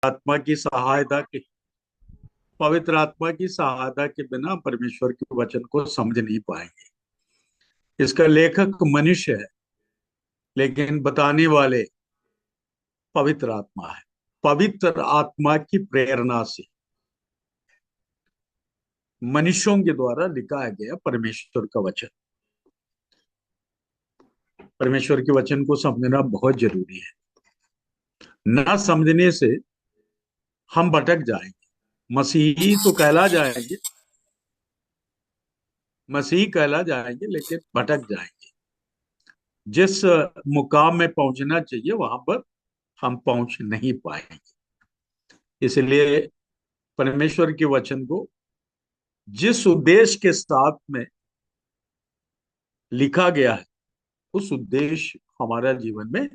आत्मा की सहायता के पवित्र आत्मा की सहायता के बिना परमेश्वर के वचन को समझ नहीं पाएंगे। इसका लेखक मनुष्य है, लेकिन बताने वाले पवित्र आत्मा है। पवित्र आत्मा की प्रेरणा से मनुष्यों के द्वारा लिखा गया परमेश्वर का वचन। परमेश्वर के वचन को समझना बहुत जरूरी है। ना समझने से हम भटक जाएंगे। मसीही तो कहला जाएंगे, मसीही कहला जाएंगे, लेकिन भटक जाएंगे। जिस मुकाम में पहुंचना चाहिए वहां पर हम पहुंच नहीं पाएंगे। इसलिए परमेश्वर के वचन को जिस उद्देश्य के साथ में लिखा गया है, उस उद्देश्य हमारा जीवन में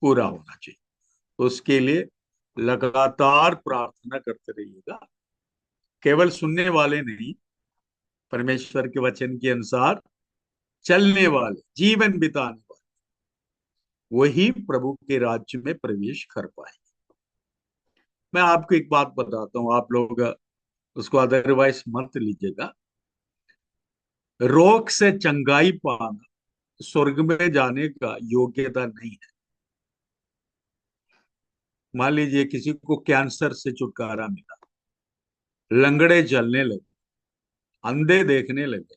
पूरा होना चाहिए। उसके लिए लगातार प्रार्थना करते रहिएगा। केवल सुनने वाले नहीं, परमेश्वर के वचन के अनुसार चलने वाले, जीवन बिताने वाले, वही प्रभु के राज्य में प्रवेश कर पाए। मैं आपको एक बात बताता हूं, आप लोग उसको अदरवाइज मत लीजिएगा। रोग से चंगाई पाना स्वर्ग में जाने का योग्यता नहीं है। मान लीजिए किसी को कैंसर से छुटकारा मिला, लंगड़े चलने लगे, अंधे देखने लगे।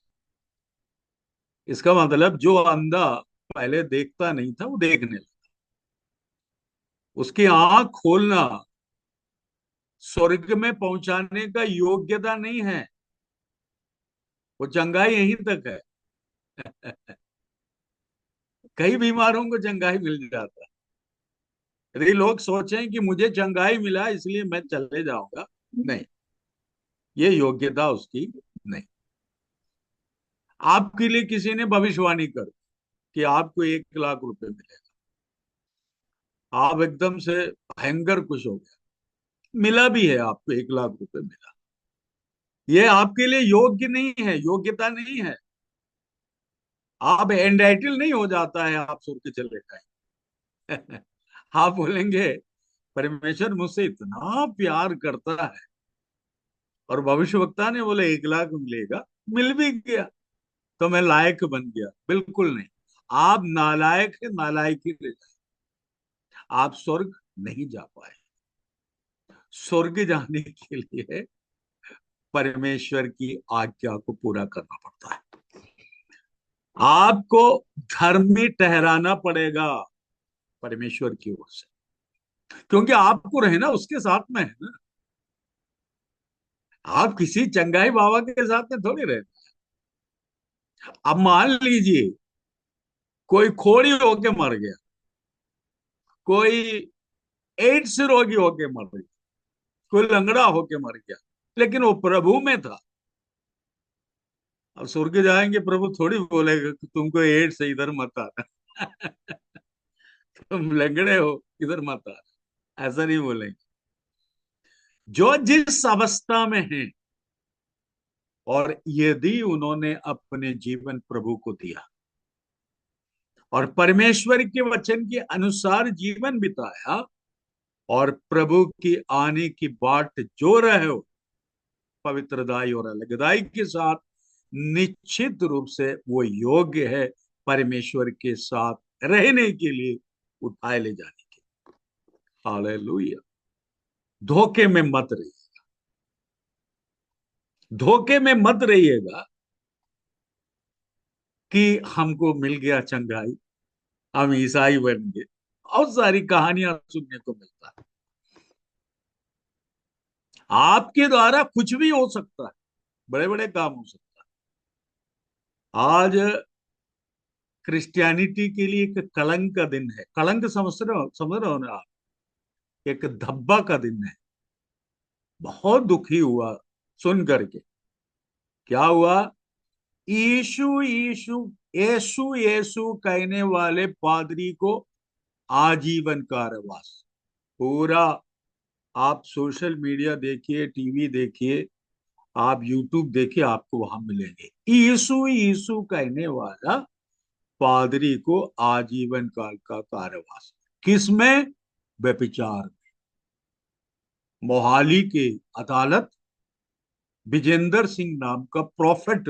इसका मतलब जो अंधा पहले देखता नहीं था वो देखने लगा। उसकी आंख खोलना स्वर्ग में पहुंचाने का योग्यता नहीं है। वो चंगाई यहीं तक है। कई बीमारों को चंगाई मिल जाता है। यदि लोग सोचें कि मुझे चंगाई मिला इसलिए मैं चले जाऊंगा, नहीं, ये योग्यता उसकी नहीं। आपके लिए किसी ने भविष्यवाणी कर कि आपको 1 लाख रुपए मिलेगा, आप एकदम से भयंकर खुश हो गए। मिला भी है, आपको 1 लाख रुपए मिला। ये आपके लिए योग्य नहीं है, योग्यता नहीं है। आप एंटाइटल नहीं हो जाता है, आप सुर के चले जाए। आप बोलेंगे परमेश्वर मुझसे इतना प्यार करता है, और भविष्यवक्ता ने बोले 1 लाख मिलेगा, मिल भी गया, तो मैं लायक बन गया। बिल्कुल नहीं। आप नालायक है, नालायक ही रह जाए। आप स्वर्ग नहीं जा पाए। स्वर्ग जाने के लिए परमेश्वर की आज्ञा को पूरा करना पड़ता है। आपको धर्मी ठहराना पड़ेगा परमेश्वर की ओर से, क्योंकि आपको रहना उसके साथ में है ना। आप किसी चंगाई बाबा के साथ में थोड़ी रहे। अब मान लीजिए कोई खोड़ी होके मर गया, कोई एड्स रोगी होके मर गया, कोई लंगड़ा होके मर गया, लेकिन वो प्रभु में था। अब स्वर्ग जाएंगे, प्रभु थोड़ी बोलेगा कि तुमको एड्स है, इधर मत आना। तुम लंगड़े हो, इधर मत आना, ऐसा नहीं बोलेंगे। जो जिस अवस्था में है, और यदि उन्होंने अपने जीवन प्रभु को दिया और परमेश्वर के वचन के अनुसार जीवन बिताया, और प्रभु की आने की बाट जो रहे हो पवित्रदाई और अलगदाई के साथ, निश्चित रूप से वो योग्य है परमेश्वर के साथ रहने के लिए, उठाए ले जाने के। हालेलुया। धोखे में मत रहिए, धोखे में मत रहिएगा कि हमको मिल गया चंगाई, हम ईसाई बन गए। बहुत सारी कहानियां सुनने को मिलता है। आपके द्वारा कुछ भी हो सकता है, बड़े बड़े काम हो सकता है। आज क्रिश्चियनिटी के लिए एक कलंक का दिन है। कलंक समझ रहे हो ना आप? एक धब्बा का दिन है। बहुत दुखी हुआ सुन करके। क्या हुआ? यीशु यीशु, यीशु यीशु कहने वाले पादरी को आजीवन कारावास। पूरा, आप सोशल मीडिया देखिए, टीवी देखिए, आप यूट्यूब देखिए, आपको वहां मिलेंगे। यीशु यीशु कहने वाला पादरी को आजीवन काल का कारावास। किसमें? व्यभिचार में। मोहाली की अदालत विजेंदर सिंह नाम का प्रॉफिट,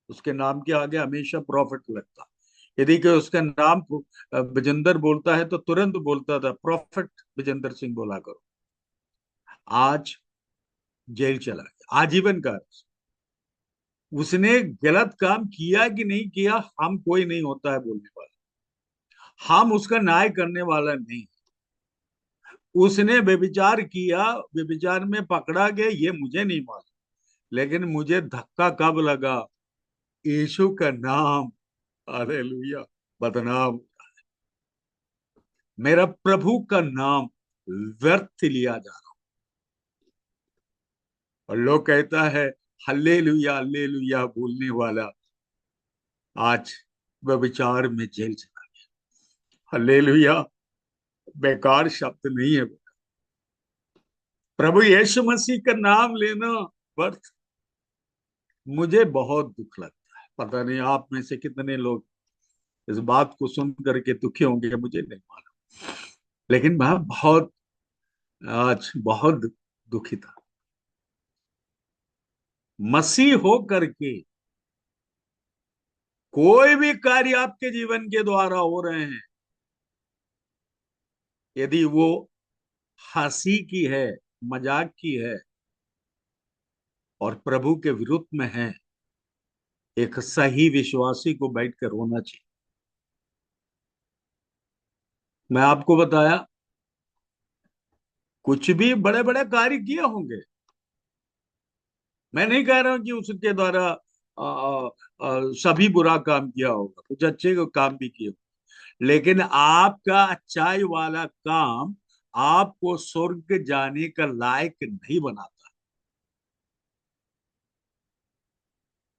उसके नाम के आगे हमेशा प्रॉफिट लगता। यदि कि उसका नाम विजेंदर बोलता है तो तुरंत बोलता था प्रॉफिट विजेंदर सिंह बोला करो। आज जेल चला गया आजीवन का। उसने गलत काम किया कि नहीं किया, हम कोई नहीं होता है बोलने वाला, हम उसका न्याय करने वाला नहीं। उसने व्यभिचार किया, व्यभिचार में पकड़ा गया ये मुझे नहीं मालूम, लेकिन मुझे धक्का कब लगा, यीशु का नाम, हालेलुया, बदनाम, मेरा प्रभु का नाम व्यर्थ लिया जा रहा। और लोग कहता है हल्लेलुया हल्लेलुया बोलने वाला आज व्यभिचार में जेल चला गया। हल्लेलुया बेकार शब्द नहीं है। प्रभु यीशु मसीह का नाम लेना व्यर्थ। मुझे बहुत दुख लगता है, पता नहीं आप में से कितने लोग इस बात को सुन करके दुखी होंगे, मुझे नहीं मालूम, लेकिन मैं बहुत, आज बहुत दुखी था। मसीह हो करके कोई भी कार्य आपके जीवन के द्वारा हो रहे हैं, यदि वो हंसी की है, मजाक की है और प्रभु के विरुद्ध में है, एक सही विश्वासी को बैठकर रोना चाहिए। मैं आपको बताया कुछ भी बड़े बड़े कार्य किए होंगे, मैं नहीं कह रहा हूं कि उसके द्वारा सभी बुरा काम किया होगा, कुछ अच्छे को काम भी किए होंगे, लेकिन आपका अच्छाई वाला काम आपको स्वर्ग जाने का लायक नहीं बनाता।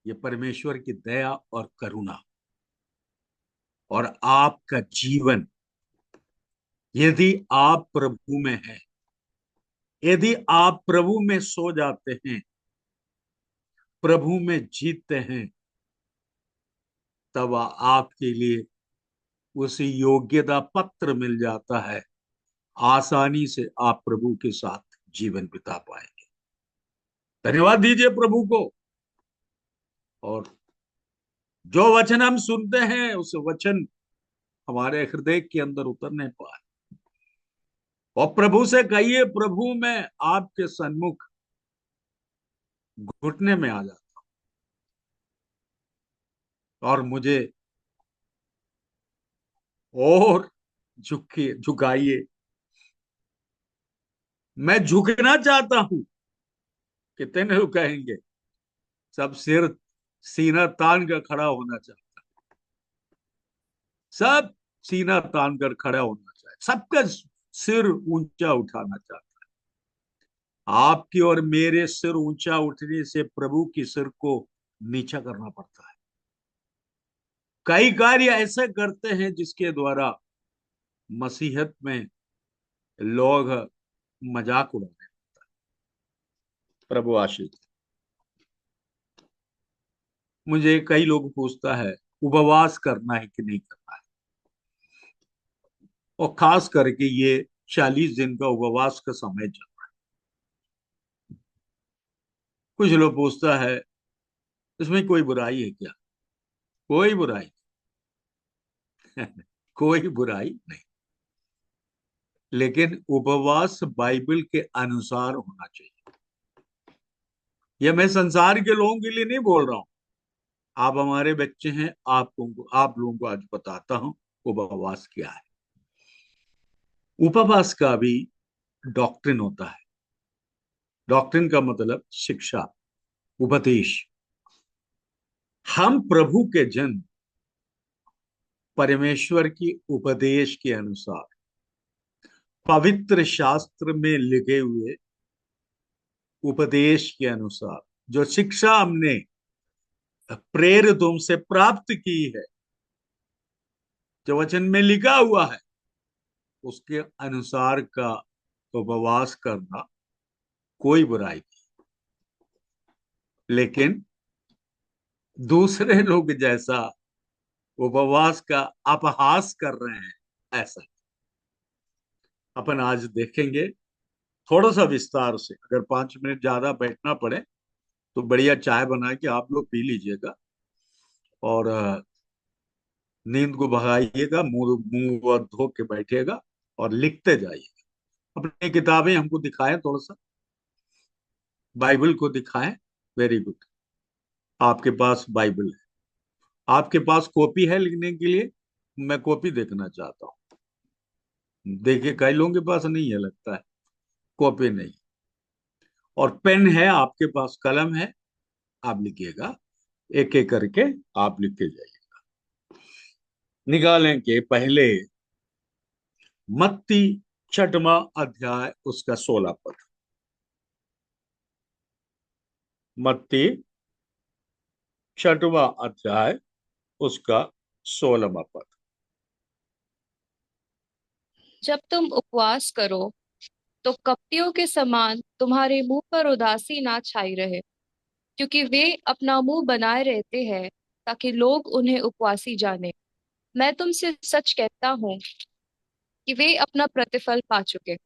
ये परमेश्वर की दया और करुणा। और आपका जीवन, यदि आप प्रभु में हैं, यदि आप प्रभु में सो जाते हैं, प्रभु में जीतते हैं, तब आपके लिए उस योग्यता पत्र मिल जाता है, आसानी से आप प्रभु के साथ जीवन बिता पाएंगे। धन्यवाद दीजिए प्रभु को। और जो वचन हम सुनते हैं उस वचन हमारे हृदय के अंदर उतरने पाए, और प्रभु से कहिए प्रभु मैं आपके सन्मुख घुटने में आ जाता हूं और मुझे और झुकाइए। मैं झुकना चाहता हूं। कितने लोग कहेंगे सब सिर सीना तान कर खड़ा होना चाहता, सब सीना तान कर खड़ा होना चाहे, सबका सिर ऊंचा उठाना चाहता। आपकी और मेरे सिर ऊंचा उठने से प्रभु की सिर को नीचा करना पड़ता है। कई कार्य ऐसे करते हैं जिसके द्वारा मसीहत में लोग मजाक उड़ाते। प्रभु आशीष। मुझे कई लोग पूछता है उपवास करना है कि नहीं करना है, और खास करके ये 40 दिन का उपवास का समय चल रहा है। कुछ लोग पूछता है इसमें कोई बुराई है क्या? कोई बुराई कोई बुराई नहीं, लेकिन उपवास बाइबल के अनुसार होना चाहिए। यह मैं संसार के लोगों के लिए नहीं बोल रहा हूं, आप हमारे बच्चे हैं, आप लोगों को आज बताता हूं उपवास क्या है। उपवास का भी डॉक्ट्रिन होता है। डॉक्ट्रिन का मतलब शिक्षा, उपदेश। हम प्रभु के जन परमेश्वर की उपदेश के अनुसार, पवित्र शास्त्र में लिखे हुए उपदेश के अनुसार, जो शिक्षा हमने प्रेरितों से प्राप्त की है, जो वचन में लिखा हुआ है, उसके अनुसार का उपवास करना कोई बुराई नहीं। लेकिन दूसरे लोग जैसा उपवास का अपहास कर रहे हैं, ऐसा अपन आज देखेंगे। थोड़ा सा विस्तार से, अगर 5 मिनट ज्यादा बैठना पड़े तो बढ़िया चाय बना के आप लोग पी लीजिएगा, और नींद को भगाइएगा, मुंह मुंह वह धो के बैठिएगा और लिखते जाइएगा। अपनी किताबें हमको दिखाएं, थोड़ा सा बाइबल को दिखाएं। वेरी गुड, आपके पास बाइबल है, आपके पास कॉपी है लिखने के लिए? मैं कॉपी देखना चाहता हूँ। देखिए, कई लोगों के पास नहीं है लगता है, कॉपी नहीं। और पेन है आपके पास, कलम है, आप लिखिएगा, एक एक करके आप लिखते जाइए। निकालें के पहले मत्ती 6वां अध्याय उसका 16 पद। मत्ती 6वां अध्याय उसका 16वां पद। जब तुम उपवास करो तो कपटियों के समान तुम्हारे मुंह पर उदासी ना छाई रहे, क्योंकि वे अपना मुंह बनाए रहते हैं ताकि लोग उन्हें उपवासी जाने। मैं तुमसे सच कहता हूँ कि वे अपना प्रतिफल पा चुके।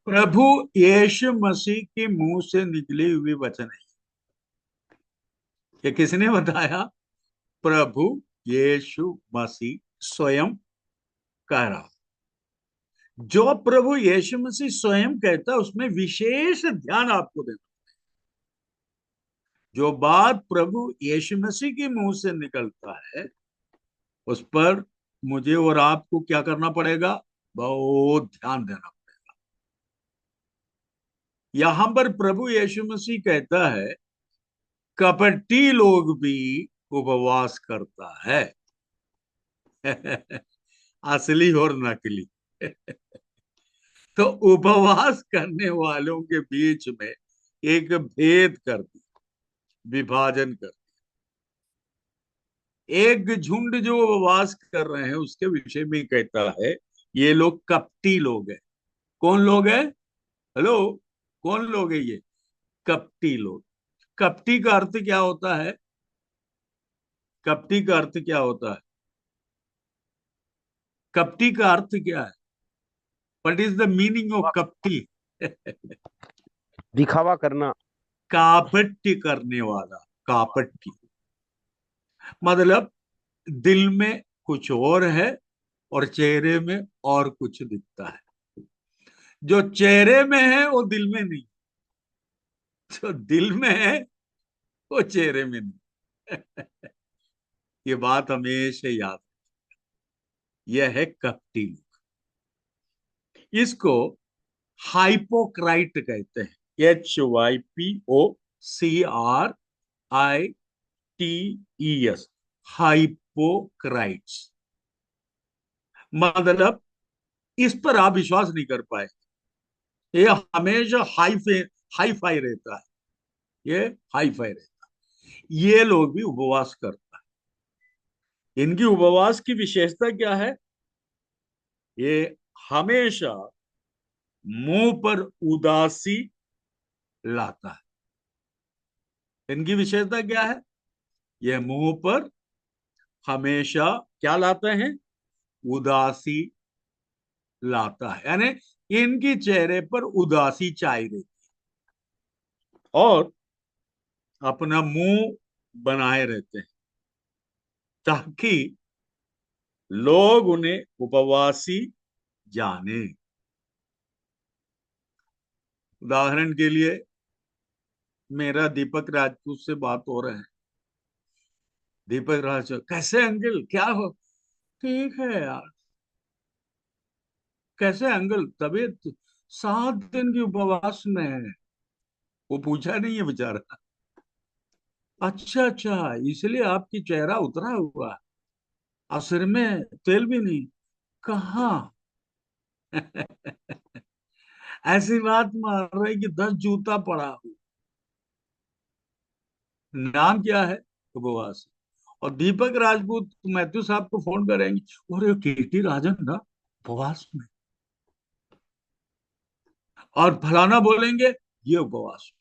प्रभु यीशु मसीह के मुंह से निकले हुए वचन है। ये किसने बताया? प्रभु यीशु मसीह स्वयं कह रहा। जो प्रभु यीशु मसीह स्वयं कहता है उसमें विशेष ध्यान आपको देना। जो बात प्रभु यीशु मसीह के मुंह से निकलता है उस पर मुझे और आपको क्या करना पड़ेगा? बहुत ध्यान देना पड़ेगा। यहां पर प्रभु यीशु मसीह कहता है कपटी लोग भी उपवास करता है। असली और नकली। तो उपवास करने वालों के बीच में एक भेद कर दिया, विभाजन कर। एक झुंड जो उपवास कर रहे हैं उसके विषय में कहता है ये लोग कपटी लोग हैं। कौन लोग हैं? हेलो, कौन लोग हैं ये? कपटी लोग। कपटी का अर्थ क्या होता है? कपटी का अर्थ क्या होता है? कपटी का अर्थ क्या है? What is the meaning of कपटी? दिखावा करना। कापट्य करने वाला, कापट्य मतलब दिल में कुछ और है और चेहरे में और कुछ दिखता है। जो चेहरे में है वो दिल में नहीं, जो दिल में है वो चेहरे में नहीं। ये बात हमेशा याद। यह है कपटी लोग। इसको हाइपोक्राइट कहते हैं, HYPOCRITES, हाइपोक्राइट्स। मतलब इस पर आप विश्वास नहीं कर पाए। ये हमेशा हाई फाई रहता है, ये हाई फाई रहता है। ये लोग भी उपवास करता है। इनकी उपवास की विशेषता क्या है? ये हमेशा मुंह पर उदासी लाता है। इनकी विशेषता क्या है? ये मुंह पर हमेशा क्या लाते हैं? उदासी लाता है, यानी इनके चेहरे पर उदासी छाई रहती है और अपना मुंह बनाए रहते हैं ताकि लोग उन्हें उपवासी जाने। उदाहरण के लिए मेरा दीपक राजपूत से बात हो रहा है। दीपक राजपूत, कैसे अंकल, क्या हो? ठीक है यार। कैसे अंकल, तबीयत? 7 दिन की उपवास में है। वो पूछा नहीं है बेचारा। अच्छा अच्छा, इसलिए आपकी चेहरा उतरा हुआ है, और सिर में तेल भी नहीं? कहाँ? ऐसी बात मार रहे कि 10 जूता पड़ा हो। नाम क्या है? उपवास। और दीपक राजपूत मैथ्यू साहब को फोन करेंगे, और केटी राजन ना उपवास में, और फलाना बोलेंगे ये उपवास।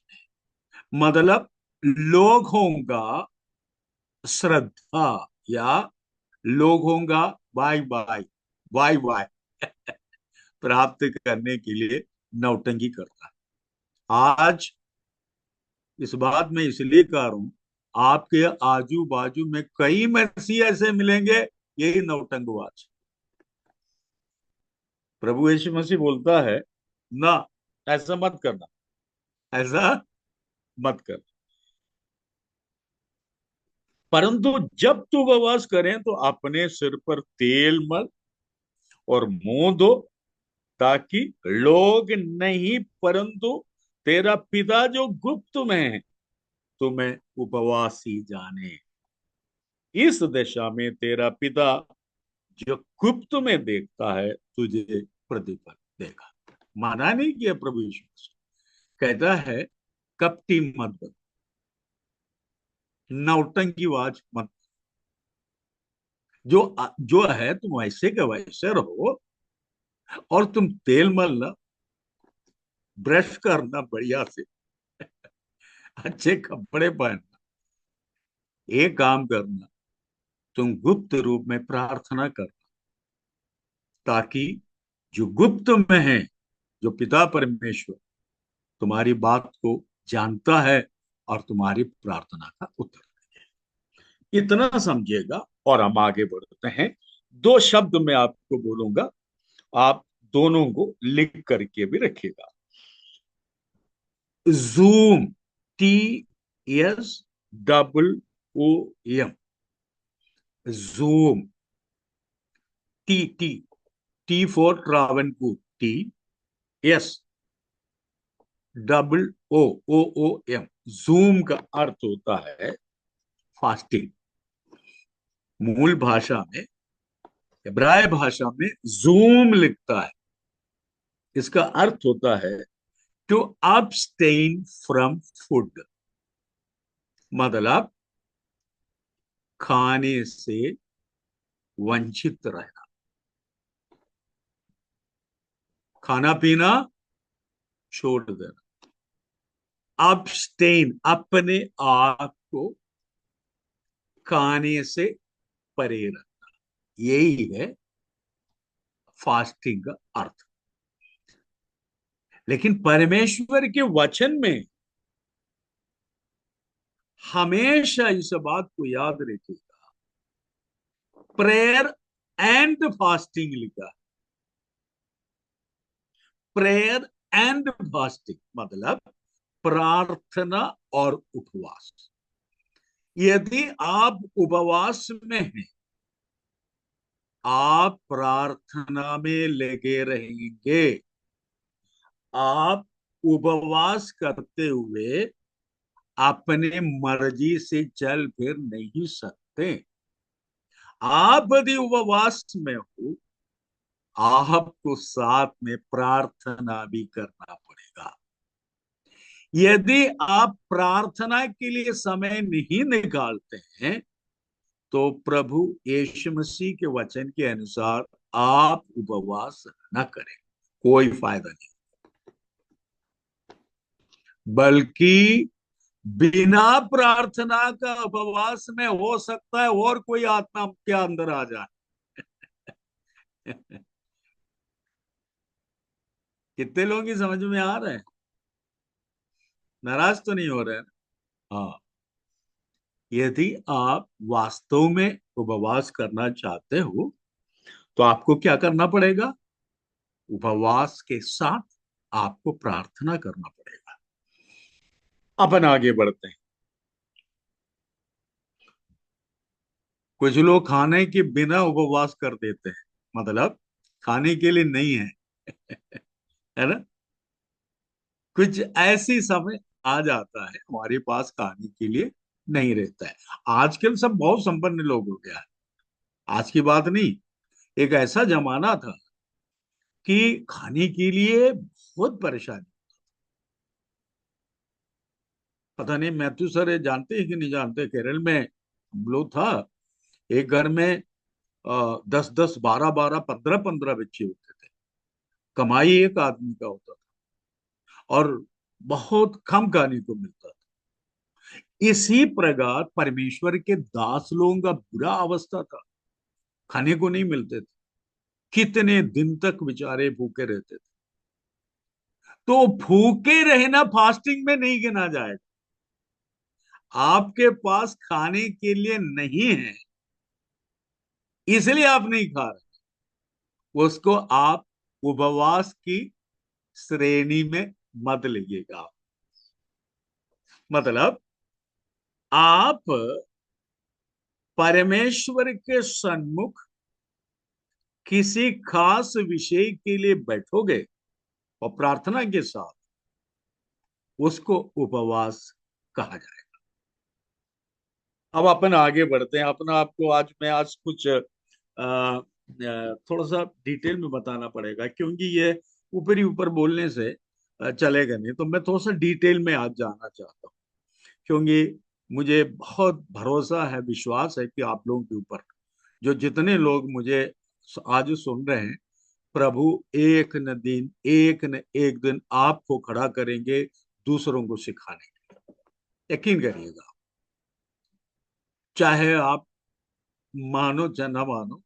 मतलब लोगों का श्रद्धा या लोगों का बाय बाय बाय बाय प्राप्त करने के लिए नौटंकी करता है। आज इस बात में इसलिए कह रहा हूं, आपके आजू बाजू में कई मसीह ऐसे मिलेंगे, यही नौटंकबाज। प्रभु यीशु मसीह बोलता है ना, ऐसा मत करना, ऐसा मत कर। परंतु जब तू उपवास करें तो अपने सिर पर तेल मल और मुंह धो, ताकि लोग नहीं परंतु तेरा पिता जो गुप्त में है तुम्हें उपवासी जाने। इस दशा में तेरा पिता जो गुप्त में देखता है तुझे प्रतिफल देगा। माना नहीं किया प्रभु यीशु मसीह। कहता है कपटी मत बनो, नौटंकीबाज मत। जो जो है तुम वैसे के वैसे रहो, और तुम तेल मलना, ब्रश करना बढ़िया से, अच्छे कपड़े पहनना, एक काम करना, तुम गुप्त रूप में प्रार्थना करना, ताकि जो गुप्त में है, जो पिता परमेश्वर तुम्हारी बात को जानता है और तुम्हारी प्रार्थना का उत्तर देगा। इतना समझिएगा और हम आगे बढ़ते हैं। दो शब्द मैं आपको बोलूंगा, आप दोनों को लिख करके भी रखिएगा। Zoom, TSOOM, zoom. T T T for Travancore, TSOOM। Zoom का अर्थ होता है फास्टिंग। मूल भाषा में, इब्राय भाषा में जूम लिखता है, इसका अर्थ होता है टू abstain फ्रॉम फूड, मतलब खाने से वंचित रहना, खाना पीना छोड़ देना। abstain, अपने आप को खाने से परे रखना, यही है फास्टिंग का अर्थ। लेकिन परमेश्वर के वचन में हमेशा इस बात को याद रखिएगा, प्रेयर एंड फास्टिंग लिखा है। प्रेयर एंड फास्टिंग मतलब प्रार्थना और उपवास। यदि आप उपवास में हैं, आप प्रार्थना में लगे रहेंगे, आप उपवास करते हुए अपने मर्जी से चल फिर नहीं सकते। आप यदि उपवास में हो, आपको साथ में प्रार्थना भी करना पड़ेगा। यदि आप प्रार्थना के लिए समय नहीं निकालते हैं, तो प्रभु यीशु मसीह के वचन के अनुसार आप उपवास न करें, कोई फायदा नहीं। बल्कि बिना प्रार्थना का उपवास में हो सकता है और कोई आत्मा के अंदर आ जाए। कितने लोगों की समझ में आ रहे हैं? नाराज तो नहीं हो रहे हैं? हाँ। यदि आप वास्तव में उपवास करना चाहते हो, तो आपको क्या करना पड़ेगा? उपवास के साथ आपको प्रार्थना करना पड़ेगा। अपन आगे बढ़ते हैं। कुछ लोग खाने के बिना उपवास कर देते हैं, मतलब खाने के लिए नहीं है, है ना? कुछ ऐसी समय आ जाता है हमारे पास खाने के लिए नहीं रहता है। आजकल सब बहुत संपन्न लोग हो गया है, आज की बात नहीं। एक ऐसा जमाना था कि खाने के लिए बहुत परेशानी। पता नहीं मैथ्यू सर जानते हैं कि नहीं जानते, केरल में हम लोग था, एक घर में 10-10, 12-12, 15-15 बच्चे होते थे। कमाई एक आदमी का होता था और बहुत कम खाने को मिलता था। इसी प्रकार परमेश्वर के दास लोगों का बुरा अवस्था था, खाने को नहीं मिलते थे, कितने दिन तक बेचारे भूखे रहते थे। तो भूखे रहना फास्टिंग में नहीं गिना जाएगा। आपके पास खाने के लिए नहीं है, इसलिए आप नहीं खा रहे, उसको आप उपवास की श्रेणी में मत लीजिएगा। मतलब आप परमेश्वर के सन्मुख किसी खास विषय के लिए बैठोगे और प्रार्थना के साथ, उसको उपवास कहा जाएगा। अब अपन आगे बढ़ते हैं। अपना आपको आज कुछ थोड़ा सा डिटेल में बताना पड़ेगा, क्योंकि ये ऊपर ही ऊपर बोलने से चलेगा नहीं। तो मैं थोड़ा सा डिटेल में आज जाना चाहता हूँ, क्योंकि मुझे बहुत भरोसा है, विश्वास है कि आप लोगों के ऊपर, जो जितने लोग मुझे आज सुन रहे हैं, प्रभु एक न एक दिन आपको खड़ा करेंगे दूसरों को सिखाने के लिए। यकीन करिएगा, चाहे आप मानो चाहे ना मानो।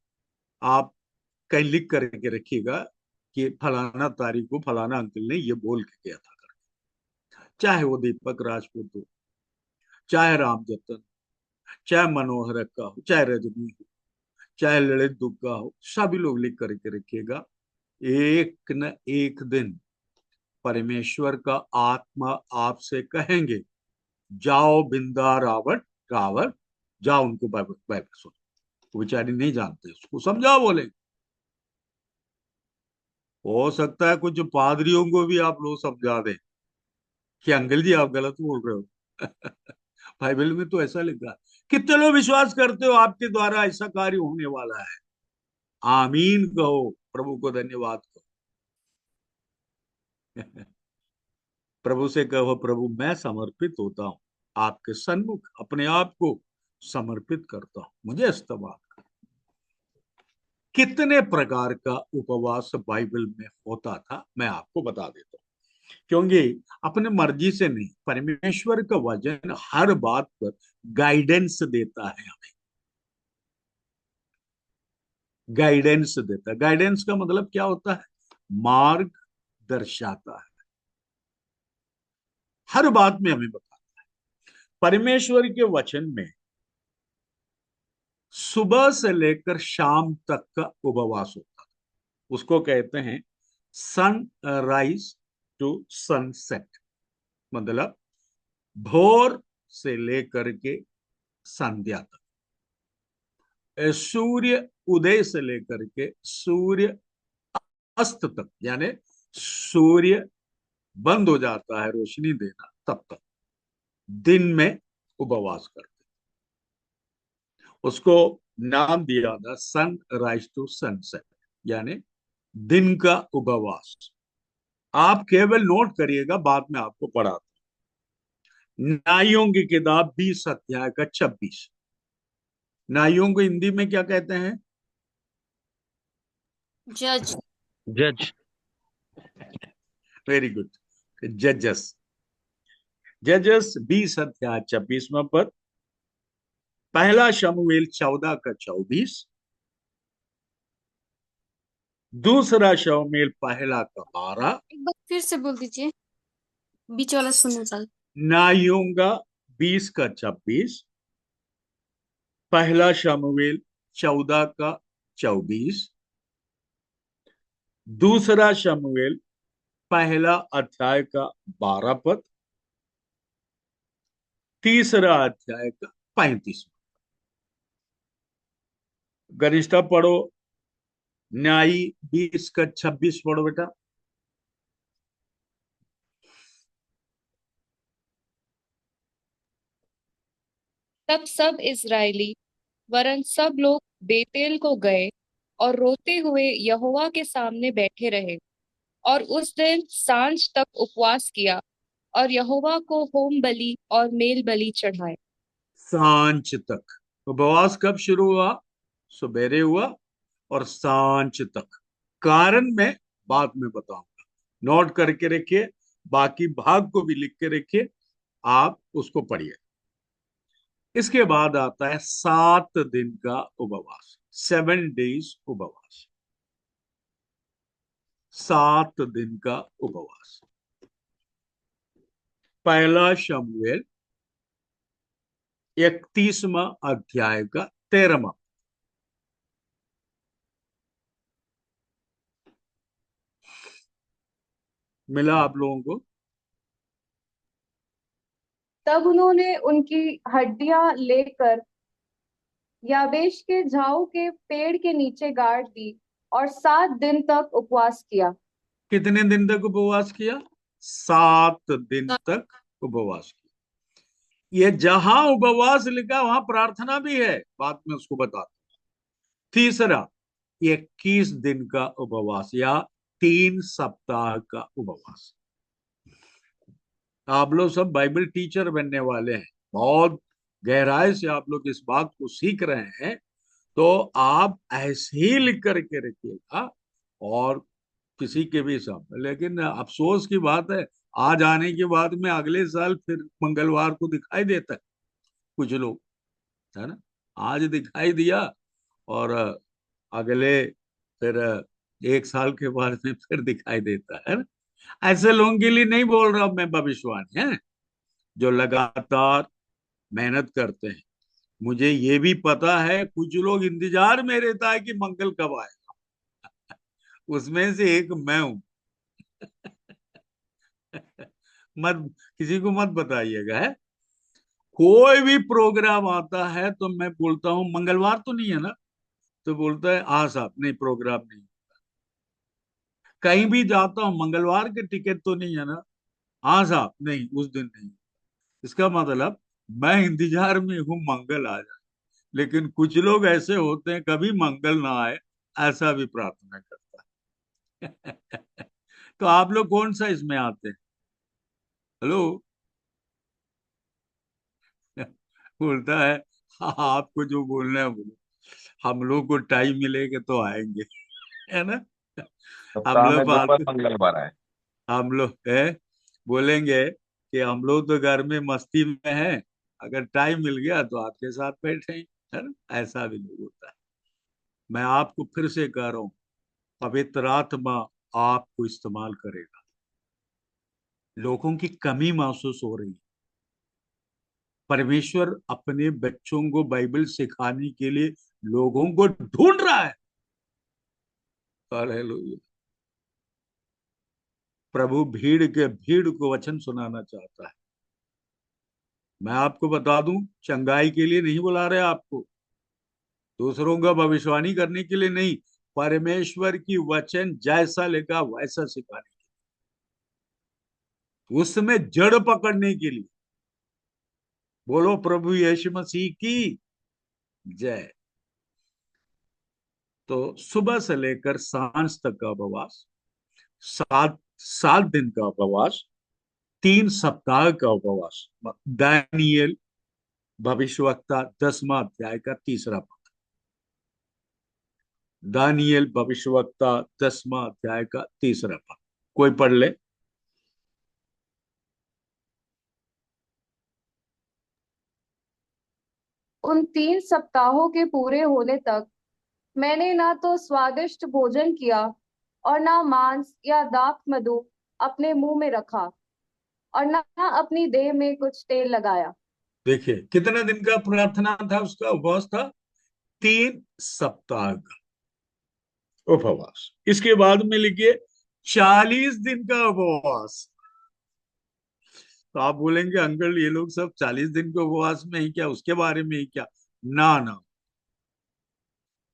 आप कहीं लिख करके रखिएगा कि फलाना तारीख को फलाना अंकल ने ये बोल के गया था करके। चाहे वो दीपक राजपूत हो, चाहे राम जतन, चाहे मनोहर का हो, चाहे रजनी हो, चाहे ललित दुग्गा हो, सभी लोग लिख करके रखिएगा। एक न एक दिन परमेश्वर का आत्मा आपसे कहेंगे, जाओ बिंदा रावण रावण, जाओ उनको बाइबल बाइबल सुनो। वो बेचारी नहीं जानते, उसको समझाओ बोले। हो सकता है कुछ पादरियों को भी आप लोग समझा दें कि अंकल जी आप गलत बोल रहे हो। बाइबल में तो ऐसा लिखा है। कितने लोग विश्वास करते हो आपके द्वारा ऐसा कार्य होने वाला है? आमीन कहो, प्रभु को धन्यवाद कहो। प्रभु से कहो, प्रभु मैं समर्पित होता हूँ आपके सन्मुख, अपने आप को समर्पित करता हूँ, मुझे इस्तेमाल कर। कितने प्रकार का उपवास बाइबल में होता था मैं आपको बता देता हूँ, क्योंकि अपने मर्जी से नहीं, परमेश्वर का वचन हर बात पर गाइडेंस देता है हमें। गाइडेंस देता है। गाइडेंस का मतलब क्या होता है? मार्ग दर्शाता है, हर बात में हमें बता। परमेश्वर के वचन में सुबह से लेकर शाम तक का उपवास होता है। उसको कहते हैं सनराइज टू सनसेट। मतलब भोर से लेकर के संध्या तक, सूर्य उदय से लेकर के सूर्य अस्त तक, यानी सूर्य बंद हो जाता है रोशनी देना तब तक दिन में उपवास करते। उसको नाम दिया था सनराइज टू सनसेट, यानी दिन का उपवास। आप केवल नोट करिएगा, बाद में आपको पढ़ाता हूं। नाइयों की किताब 20 अध्याय का 26। नाइयों को हिंदी में क्या कहते हैं? जज। जज। Very good, जजस। जजस 20 अध्याय 26वां पद, पहला शमूएल 14 का 24, दूसरा शमूएल पहला का 12। एक बार फिर से बोल दीजिए, बीच वाला सुनना चाल। नाइयों का 20 का 26, पहला शमूएल 14 का 24, दूसरा शमूएल पहला अध्याय का 12 पद, तीसरा अध्याय का 35। गरिष्ठा पढ़ो, न्यायी 20 का 26 पढ़ो बेटा। तब सब इस्राएली वरन सब लोग बेतेल को गए और रोते हुए यहोवा के सामने बैठे रहे, और उस दिन सांझ तक उपवास किया और यहोवा को होम बलि और मेल बलि चढ़ाए। सांझ तक उपवास कब शुरू हुआ? सवेरे हुआ और सांझ तक। कारण मैं बाद में बताऊंगा, नोट करके रखिए, बाकी भाग को भी लिख के रखिए, आप उसको पढ़िए। इसके बाद आता है 7 दिन का उपवास, 7 डेज उपवास, 7 दिन का उपवास। पहला शमूएल 31वां अध्याय का 13वां। मिला आप लोगों को? तब उन्होंने उनकी हड्डियां लेकर याबेश के झाऊ के पेड़ के नीचे गाड़ दी और 7 दिन तक उपवास किया। कितने दिन तक उपवास किया? 7 दिन तक उपवास किया। ये जहां उपवास लिखा वहां प्रार्थना भी है, बाद में उसको बता। तीसरा, 21 दिन का उपवास या 3 सप्ताह का उपवास। आप लोग सब बाइबल टीचर बनने वाले हैं, बहुत गहराई से आप लोग इस बात को सीख रहे हैं, तो आप ऐसे ही लिख करके रखिएगा और किसी के भी सामने। लेकिन अफसोस की बात है, आज आने के बाद में अगले साल फिर मंगलवार को दिखाई देता है कुछ लोग, है ना। आज दिखाई दिया और अगले फिर 1 साल के बाद में फिर दिखाई देता है ना। ऐसे लोगों के लिए नहीं बोल रहा मैं भविष्यवाणी, है जो लगातार मेहनत करते हैं। मुझे ये भी पता है कुछ लोग इंतजार में रहता है कि मंगल कब आएगा, उसमें से एक मैं हूं। मत किसी को मत बताइएगा, है। कोई भी प्रोग्राम आता है तो मैं बोलता हूँ मंगलवार तो नहीं है ना, तो बोलता है हाँ साहब नहीं प्रोग्राम नहीं। कहीं भी जाता हूँ मंगलवार के टिकट तो नहीं है ना, हाँ साहब नहीं उस दिन नहीं। इसका मतलब मैं इंतजार में हूँ मंगल आ जाए। लेकिन कुछ लोग ऐसे होते हैं कभी मंगल ना आए ऐसा भी प्रार्थना करता है। तो आप लोग कौन सा इसमें आते हैं? हेलो। बोलता है हाँ आपको जो बोलना है बोलो, हम लोग को टाइम मिलेगा तो आएंगे, है ना। हम सप्ताह में लोग 2 बार फालतू, मंगलवार है। हम लोग है बोलेंगे कि हम लोग तो घर में मस्ती में हैं, अगर टाइम मिल गया तो आपके साथ बैठे, है ना। ऐसा भी नहीं होता है। मैं आपको फिर से कह रहा हूँ, पवित्र आत्मा आपको इस्तेमाल करेगा। लोगों की कमी महसूस हो रही है, परमेश्वर अपने बच्चों को बाइबल सिखाने के लिए लोगों को ढूंढ रहा है। हालेलुया। प्रभु भीड़ को वचन सुनाना चाहता है। मैं आपको बता दूं, चंगाई के लिए नहीं बुला रहे आपको, दूसरों का भविष्यवाणी करने के लिए नहीं, परमेश्वर की वचन जैसा लिखा वैसा सिखाने, उसमें जड़ पकड़ने के लिए। बोलो प्रभु यीशु मसीह की जय। तो सुबह से लेकर सांझ तक का उपवास, 7 7 दिन का उपवास, 3 सप्ताह का उपवास। दानियेल भविष्यवक्ता 10वां अध्याय का 3रा पद। दानियेल भविष्यवक्ता 10वां अध्याय का 3रा पद, कोई पढ़ ले। उन 3 सप्ताहों के पूरे होने तक मैंने ना तो स्वादिष्ट भोजन किया और ना मांस या दाख मधु अपने मुंह में रखा और ना अपनी देह में कुछ तेल लगाया। देखिए कितना दिन का प्रार्थना था, उसका उपवास था 3 सप्ताह का उपवास। इसके बाद में लिखिए 40 दिन का उपवास। तो आप बोलेंगे अंकल ये लोग सब 40 दिन के उपवास में ही क्या, उसके बारे में ही क्या? ना ना,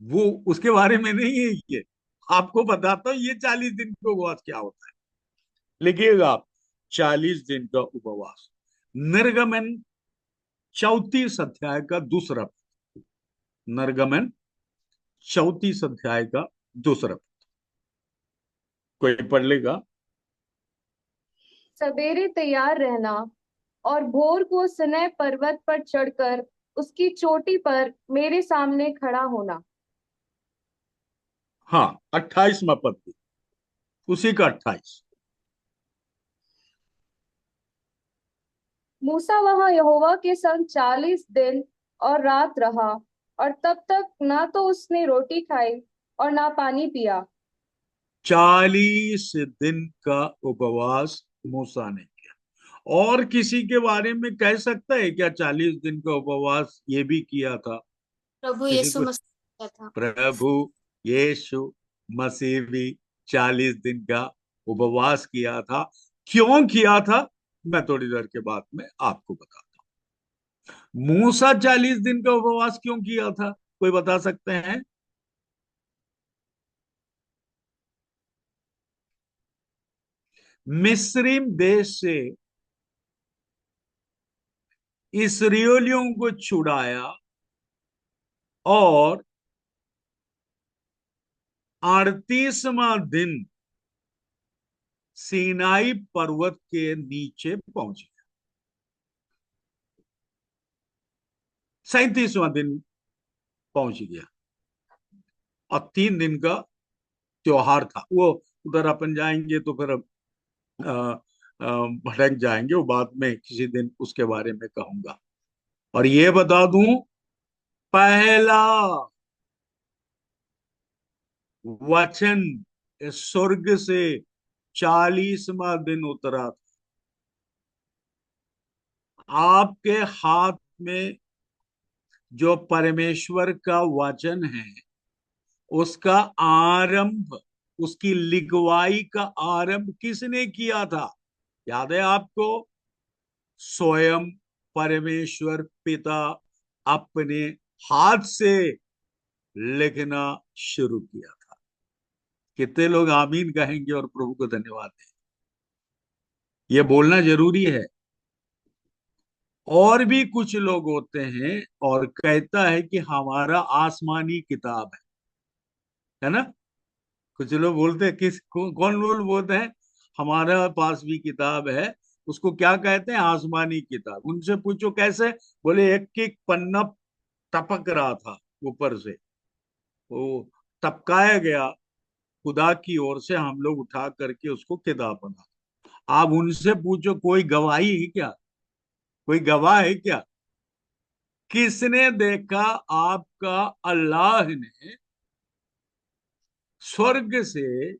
वो उसके बारे में नहीं है ये। आपको बताता हूँ ये 40 दिन का उपवास क्या होता है। लिखिएगा आप, 40 दिन का उपवास। निर्गमन 34 अध्याय का 2रा पद। निर्गमन 34 अध्याय का 2रा पद, कोई पढ़ लेगा? सवेरे तैयार रहना और भोर को सिनै पर्वत पर चढ़कर उसकी चोटी पर मेरे सामने खड़ा होना। हाँ, 28वां पद भी, उसी का 28। मूसा वहां यहोवा के संग 40 दिन और रात रहा और तब तक ना तो उसने रोटी खाई और ना पानी पिया। 40 दिन का उपवास मूसा ने किया और किसी के बारे में कह सकता है क्या 40 दिन का उपवास ये भी किया था? प्रभु किसी यीशु को? मसीह का था। प्रभु यीशु मसीह भी 40 दिन का उपवास किया था। क्यों किया था, मैं थोड़ी देर के बाद में आपको बताता हूँ। मूसा 40 दिन का उपवास क्यों किया था, कोई बता सकते हैं? मिस्रीम देश से इसराइलियों को छुड़ाया और 38वां दिन सीनाई पर्वत के नीचे पहुंच गया। 37वां दिन पहुंच गया और 3 दिन का त्योहार था वो। उधर अपन जाएंगे तो फिर भटक जाएंगे, वो बाद में किसी दिन उसके बारे में कहूंगा। और ये बता दूं, पहला वचन स्वर्ग से 40वां दिन उतरा था। आपके हाथ में जो परमेश्वर का वचन है, उसका आरंभ, उसकी लिखवाई का आरंभ किसने किया था? याद है आपको? स्वयं परमेश्वर पिता अपने हाथ से लिखना शुरू किया था। कितने लोग आमीन कहेंगे और प्रभु को धन्यवाद दें? ये बोलना जरूरी है। और भी कुछ लोग होते हैं और कहता है कि हमारा आसमानी किताब है ना? कुछ लोग बोलते हैं, कौन लोग बोलते हैं हमारा पास भी किताब है? उसको क्या कहते हैं? आसमानी किताब। उनसे पूछो कैसे, बोले एक एक पन्ना टपक रहा था ऊपर से, वो टपकाया गया खुदा की ओर से, हम लोग उठा करके उसको किताब बना। आप उनसे पूछो कोई गवाही है क्या? कोई गवाह है क्या? किसने देखा? आपका अल्लाह ने स्वर्ग से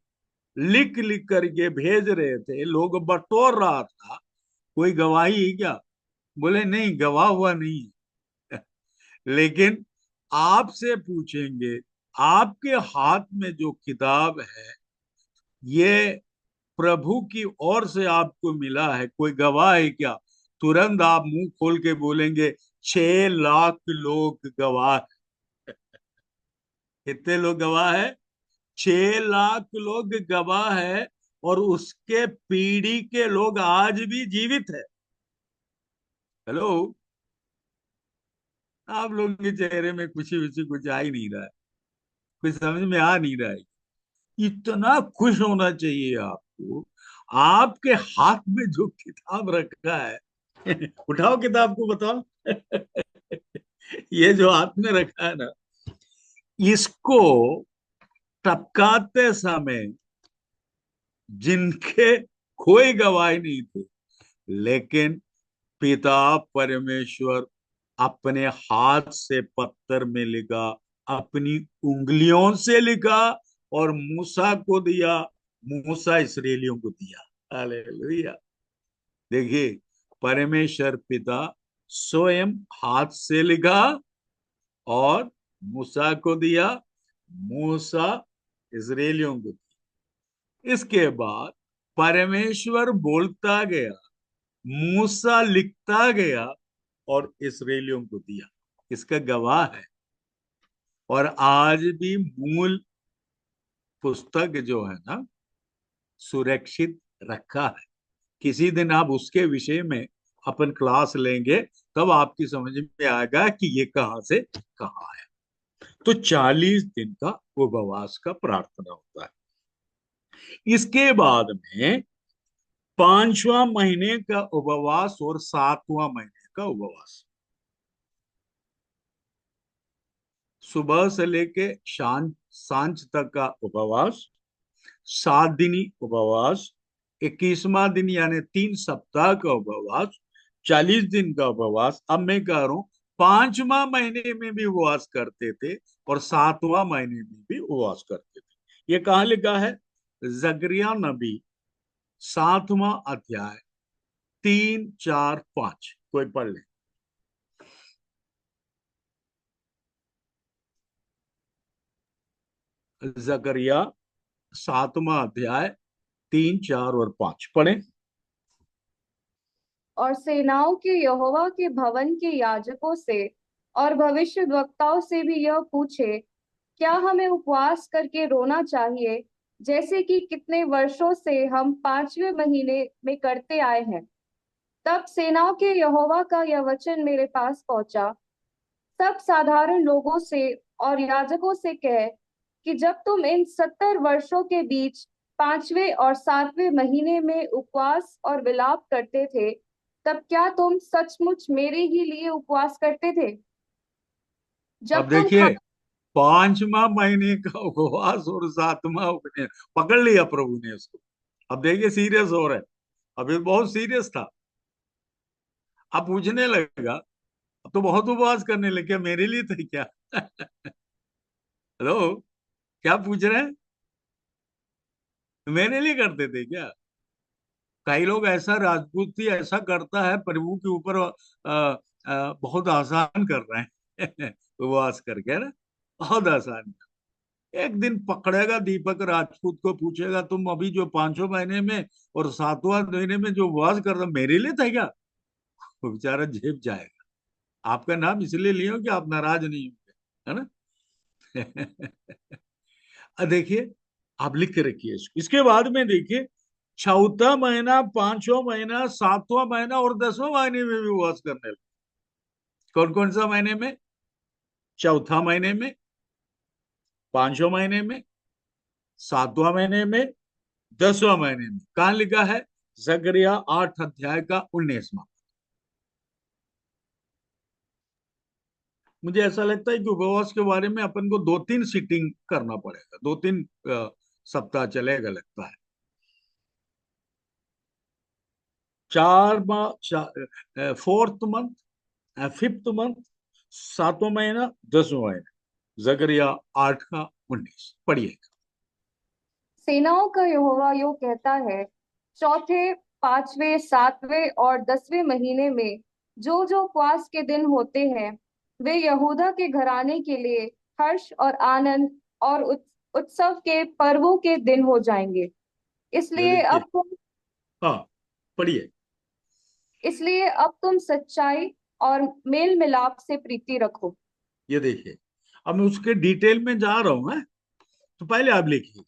लिख लिख करके भेज रहे थे, लोग बटोर रहा था। कोई गवाही है क्या? बोले नहीं, गवाह हुआ नहीं है। लेकिन आपसे पूछेंगे, आपके हाथ में जो किताब है, ये प्रभु की ओर से आपको मिला है, कोई गवाह है क्या? तुरंत आप मुंह खोल के बोलेंगे 6 लाख लोग गवाह। कितने लोग गवाह है? 6 लाख लोग गवाह है। और उसके पीढ़ी के लोग आज भी जीवित है। हेलो? आप लोगों के चेहरे में खुशी खुशी कुछ आ ही नहीं रहा है, कुछ समझ में आ नहीं रहा है। इतना खुश होना चाहिए आपको। आपके हाथ में जो किताब रखा है, उठाओ किताब को, बताओ। ये जो हाथ में रखा है ना, इसको टपकाते समय जिनके कोई गवाही नहीं थे, लेकिन पिता परमेश्वर अपने हाथ से पत्थर में लिखा, अपनी उंगलियों से लिखा और मूसा को दिया। मूसा इस्राएलियों को दिया। हालेलुया! देखिए, परमेश्वर पिता स्वयं हाथ से लिखा और मूसा को दिया, मूसा इस्राएलियों को दिया। इसके बाद परमेश्वर बोलता गया, मूसा लिखता गया और इस्राएलियों को दिया। इसका गवाह है। और आज भी मूल पुस्तक जो है ना, सुरक्षित रखा है। किसी दिन आप उसके विषय में अपन क्लास लेंगे, तब आपकी समझ में आएगा कि ये कहां से कहां है। तो 40 दिन का उपवास का प्रार्थना होता है। इसके बाद में 5वां महीने का उपवास और 7वां महीने का उपवास। सुबह से लेके शाम सांझ तक का उपवास, 7 दिनी उपवास, 21वां दिन यानी 3 सप्ताह का उपवास, 40 दिन का उपवास। अब मैं कह रहा हूं, 5वां महीने में भी उपवास करते थे और 7वां महीने में भी उपवास करते थे। ये कहाँ लिखा है? जकरिया नबी 7वां अध्याय 3, 4, 5 कोई पढ़ ले। जकरिया 7वां अध्याय 3, 4 और 5 पढ़े। और सेनाओं के यहोवा के भवन के याजकों से और भविष्यद्वक्ताओं से भी यह पूछे, क्या हमें उपवास करके रोना चाहिए, जैसे कि कितने वर्षों से हम 5वें महीने में करते आए हैं। तब सेनाओं के यहोवा का यह वचन मेरे पास पहुंचा। सब साधारण लोगों से और याजकों से कह कि जब तुम इन 70 वर्षों के बीच 5वें और 7वें महीने में उपवास और विलाप करते थे, तब क्या तुम सचमुच मेरे ही लिए उपवास करते थे? अब जब तुम देखिए, 5वां महीने का उपवास और 7वां उपवास पकड़ लिया प्रभु ने उसको। अब देखिए सीरियस हो रहा है। अब ये बहुत सीरियस था। अब पूछने लगा, अब तो बहुत उपवास करने लगे, क्या मेरे लिए थे क्या? हेलो, क्या पूछ रहे हैं? मेरे लिए करते थे क्या? कई लोग ऐसा, राजपूती ऐसा करता है प्रभु के ऊपर बहुत आसान कर रहे हैं उपवास करके ना, बहुत आसान। एक दिन पकड़ेगा दीपक राजपूत को, पूछेगा तुम अभी जो 5वें महीने में और 7वां महीने में जो उपवास कर रहे हो, मेरे लिए था क्या? वो बेचारा झेप जाएगा। आपका नाम इसलिए लियो कि आप नाराज नहीं होंगे, है ना? देखिए, आप लिख के रखिए इसको। इसके बाद में देखिए, चौथा महीना, 5वां महीना, 7वां महीना और 10वें महीने में भी उपवास करने लगे। कौन कौन सा महीने में? चौथा महीने में, 5वें महीने में, 7वां महीने में, 10वां महीने में। कहां लिखा है? जकरिया 8 अध्याय का 19वां। मुझे ऐसा लगता है कि उपवास के बारे में अपन को 2-3 सीटिंग करना पड़ेगा, 2-3 सप्ताह चलेगा लगता है। 4 4 4 5th मंथ, 7वां महीना, 10वां महीना। जकरिया 8 का 19 पढ़िए। सेनाओं का यहोवा यूं कहता है, चौथे, 5वें, 7वें और 10वें महीने में जो जो उपवास के दिन होते हैं, वे यहूदा के घराने के लिए हर्ष और आनंद और उत्सव के पर्वों के दिन हो जाएंगे। ये इसलिए देखिए। अब तुम हाँ, पढ़िए। इसलिए अब तुम सच्चाई और मेल मिलाप से प्रीति रखो। ये देखिए, अब मैं उसके डिटेल में जा रहा हूं, है? तो पहले आप लिखिए।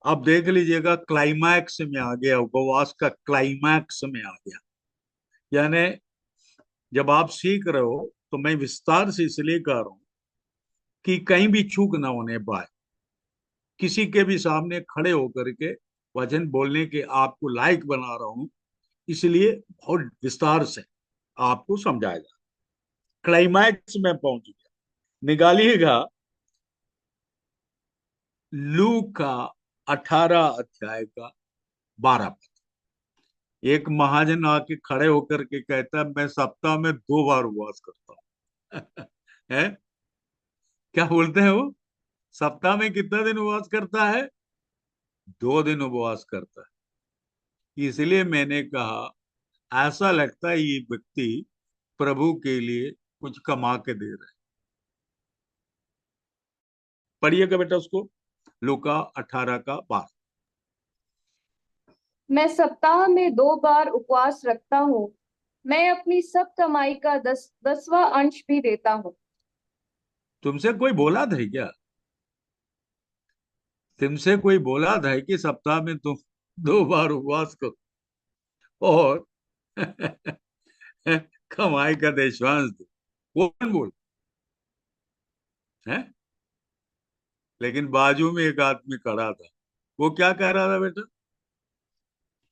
आप देख लीजिएगा, क्लाइमैक्स में आ गया, उपवास का क्लाइमैक्स में आ गया। यानी जब आप सीख रहे हो, तो मैं विस्तार से इसलिए कह रहा हूं कि कहीं भी चूक ना होने पाए। किसी के भी सामने खड़े होकर के वचन बोलने के आपको लायक बना रहा हूं, इसलिए बहुत विस्तार से आपको समझाएगा। क्लाइमैक्स में पहुंच गया। निकालिएगा लू का 18 अध्याय का 12 पद। एक महाजन आके खड़े होकर के कहता है, मैं सप्ताह में 2 बार उपवास करता हूँ। है? क्या बोलते हैं वो? सप्ताह में कितना दिन उपवास करता है? 2 दिन उपवास करता है। इसलिए मैंने कहा, ऐसा लगता है ये व्यक्ति प्रभु के लिए कुछ कमा के दे रहे हैं। पढ़िएगा बेटा उसको, लूका 18 का 12। मैं सप्ताह में 2 बार उपवास रखता हूँ। मैं अपनी सब कमाई का 10वां अंश भी देता हूँ। तुमसे कोई बोला था क्या? तुमसे कोई बोला था कि सप्ताह में तुम 2 बार उपवास करो और कमाई का देशवांश दो? कौन बोल? है? लेकिन बाजू में एक आदमी खड़ा था। वो क्या कह रहा था बेटा?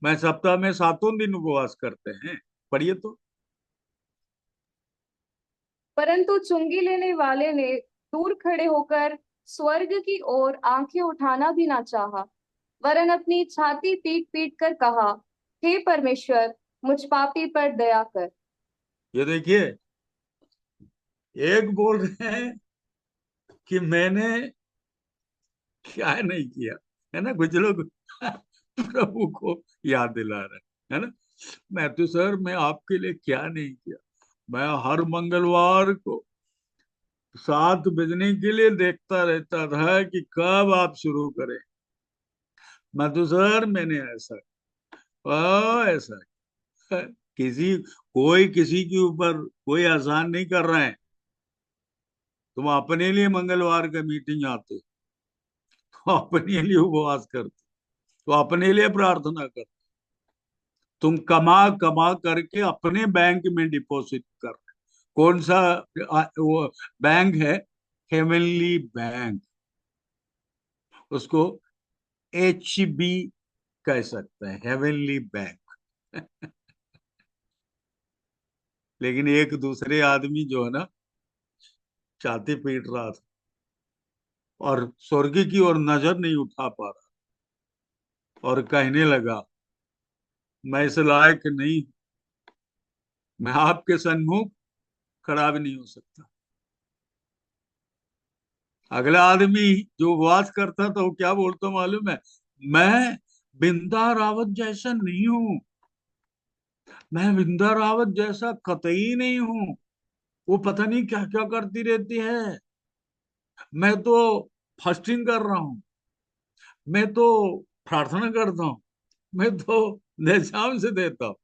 मैं सप्ताह में 7 दिन उपवास करते हैं। पढ़िए तो। परंतु चुंगी लेने वाले ने दूर खड़े होकर स्वर्ग की ओर आंखें उठाना भी ना चाहा, वरन अपनी छाती पीट पीट कर कहा, हे परमेश्वर, मुझ पापी पर दया कर। ये देखिए, एक बोल रहे हैं कि मैंने क्या नहीं किया, है ना? कुछ लोग प्रभु को याद दिला रहे हैं, है ना? मैं तो सर, मैं आपके लिए क्या नहीं किया। मैं हर मंगलवार को 7 बजने के लिए देखता रहता था कि कब आप शुरू करें। मैं तो सर, मैंने ऐसा ऐसा किसी कोई किसी के ऊपर कोई एहसान नहीं कर रहे हैं। तुम अपने लिए मंगलवार का मीटिंग आते, तो अपने लिए उपवास करते, तो अपने लिए प्रार्थना करते, तुम कमा कमा करके अपने बैंक में डिपॉजिट कर। कौन सा वो बैंक है? Heavenly bank. उसको HB कह सकते हैं, हेवनली बैंक। लेकिन एक दूसरे आदमी जो है ना, छाती पीट रहा था और स्वर्ग की ओर नजर नहीं उठा पा रहा, और कहने लगा, मैं इस लायक नहीं, मैं आपके सन्मुख खड़ा भी नहीं हो सकता। अगला आदमी जो उपवास करता था वो क्या बोलता मालूम है? मैं बिंदा रावत जैसा नहीं हूं, मैं बिंदा रावत जैसा कतई नहीं हूं। वो पता नहीं क्या क्या करती रहती है। मैं तो फास्टिंग कर रहा हूँ, मैं तो प्रार्थना करता हूँ, मैं तो निजाम से देता हूँ।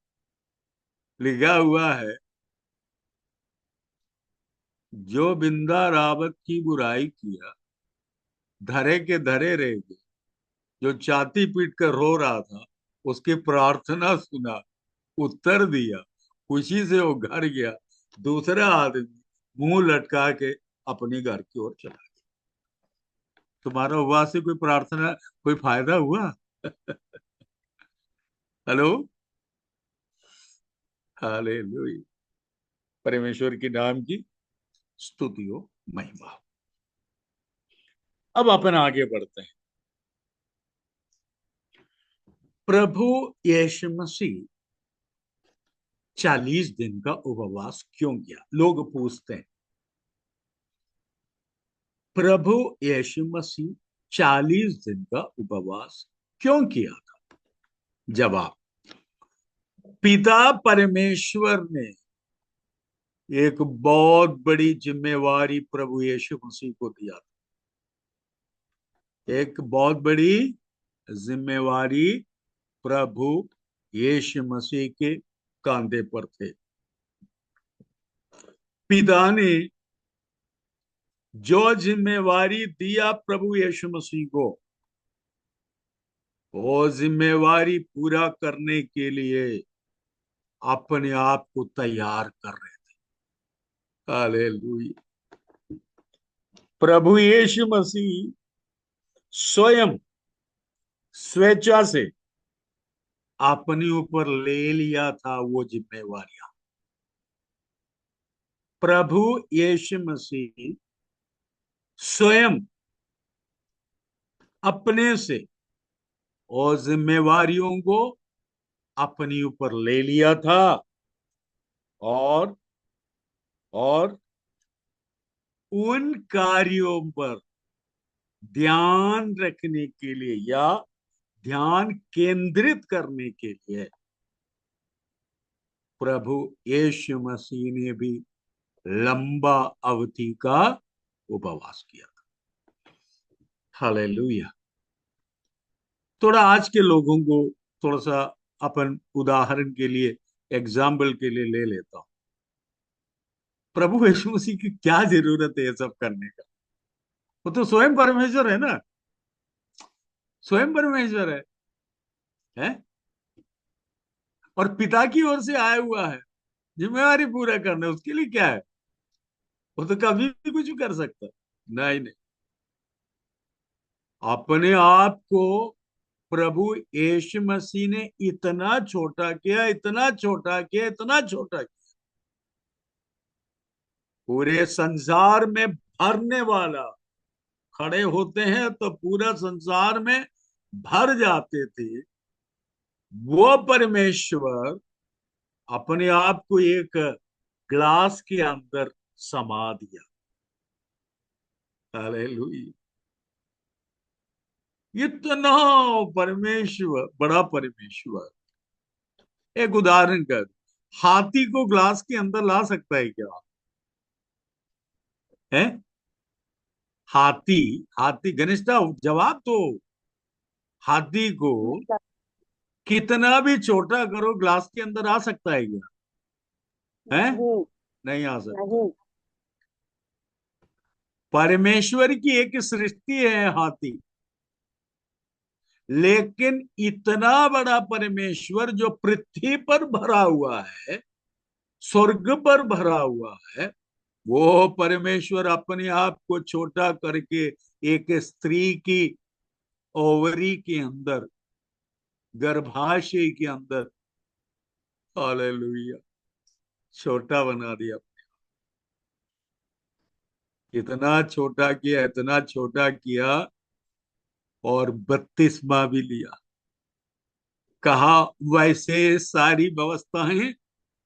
लिखा हुआ है, जो बिंदा रावत की बुराई किया धरे के धरे रह गए। जो छाती पीट कर रो रहा था, उसकी प्रार्थना सुना, उत्तर दिया, खुशी से वो घर गया। दूसरा आदमी मुंह लटका के अपने घर की ओर चला गया। तुम्हारा हुआ से कोई प्रार्थना, कोई फायदा हुआ? हेलो। हालेलुया। परमेश्वर के नाम की स्तुति हो, महिमा हो। अब अपन आगे बढ़ते हैं। प्रभु यीशु मसीह 40 दिन का उपवास क्यों किया? लोग पूछते हैं, प्रभु यीशु मसीह 40 दिन का उपवास क्यों किया था? जवाब, पिता परमेश्वर ने एक बहुत बड़ी जिम्मेवारी प्रभु यीशु मसीह को दिया था। एक बहुत बड़ी जिम्मेवारी प्रभु यीशु मसीह के कांधे पर थे। पिता ने जो जिम्मेवारी दिया प्रभु यीशु मसीह को, वो जिम्मेवारी पूरा करने के लिए अपने आप को तैयार कर रहे थे। हालेलुया। प्रभु यीशु मसीह स्वयं स्वेच्छा से अपने ऊपर ले लिया था वो जिम्मेवारियां। प्रभु यीशु मसीह स्वयं अपने से और जिम्मेवारियों को अपने ऊपर ले लिया था, और और उन कार्यों पर ध्यान रखने के लिए या ध्यान केंद्रित करने के लिए प्रभु यीशु मसीह ने भी लंबा अवधि का उपवास किया था। हालेलुया। थोड़ा आज के लोगों को थोड़ा सा अपन उदाहरण के लिए, एग्जाम्पल के लिए ले लेता हूं। प्रभु यीशु मसीह की क्या जरूरत है ये सब करने का? वो तो स्वयं परमेश्वर है ना, स्वयं परमेश्वर है और पिता की ओर से आया हुआ है जिम्मेवारी पूरा करना। उसके लिए क्या है? वो तो कभी भी कुछ कर सकता है। नहीं नहीं, अपने आप को प्रभु यीशु मसीह ने इतना छोटा किया, इतना छोटा किया, इतना छोटा किया, पूरे संसार में भरने वाला। खड़े होते हैं तो पूरा संसार में भर जाते थे। वो परमेश्वर अपने आप को एक ग्लास के अंदर समा दिया। हालेलुया। इतना परमेश्वर, बड़ा परमेश्वर, एक उदाहरण कर, हाथी को ग्लास के अंदर ला सकता है क्या? है? हाथी, हाथी घनिष्ठा जवाब दो। हाथी को कितना भी छोटा करो ग्लास के अंदर आ सकता है क्या? है? नहीं। नहीं आ सकता। नहीं। परमेश्वर की एक सृष्टि है हाथी, लेकिन इतना बड़ा परमेश्वर जो पृथ्वी पर भरा हुआ है, स्वर्ग पर भरा हुआ है, वो परमेश्वर अपने आप को छोटा करके एक स्त्री की ओवरी के अंदर, गर्भाशय के अंदर, हालेलुया, छोटा बना दिया। इतना छोटा किया, इतना छोटा किया, और बपतिस्मा भी लिया। कहा वैसे सारी व्यवस्थाएं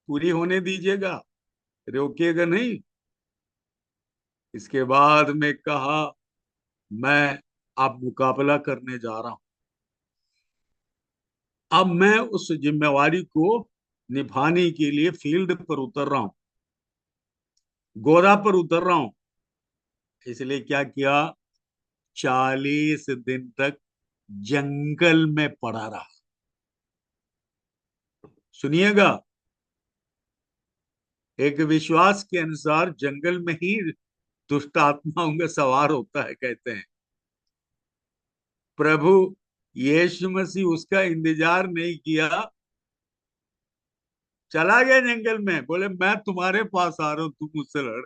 पूरी होने दीजिएगा, रोकिएगा नहीं। इसके बाद में कहा मैं अब मुकाबला करने जा रहा हूं। अब मैं उस जिम्मेवारी को निभाने के लिए फील्ड पर उतर रहा हूं, गोरा पर उतर रहा हूं। इसलिए क्या किया? 40 दिन तक जंगल में पड़ा रहा। सुनिएगा, एक विश्वास के अनुसार जंगल में ही दुष्ट आत्माओं में सवार होता है, कहते हैं। प्रभु यीशु मसीह उसका इंतजार नहीं किया, चला गया जंगल में, बोले मैं तुम्हारे पास आ रहा हूं, तुम मुझसे लड़।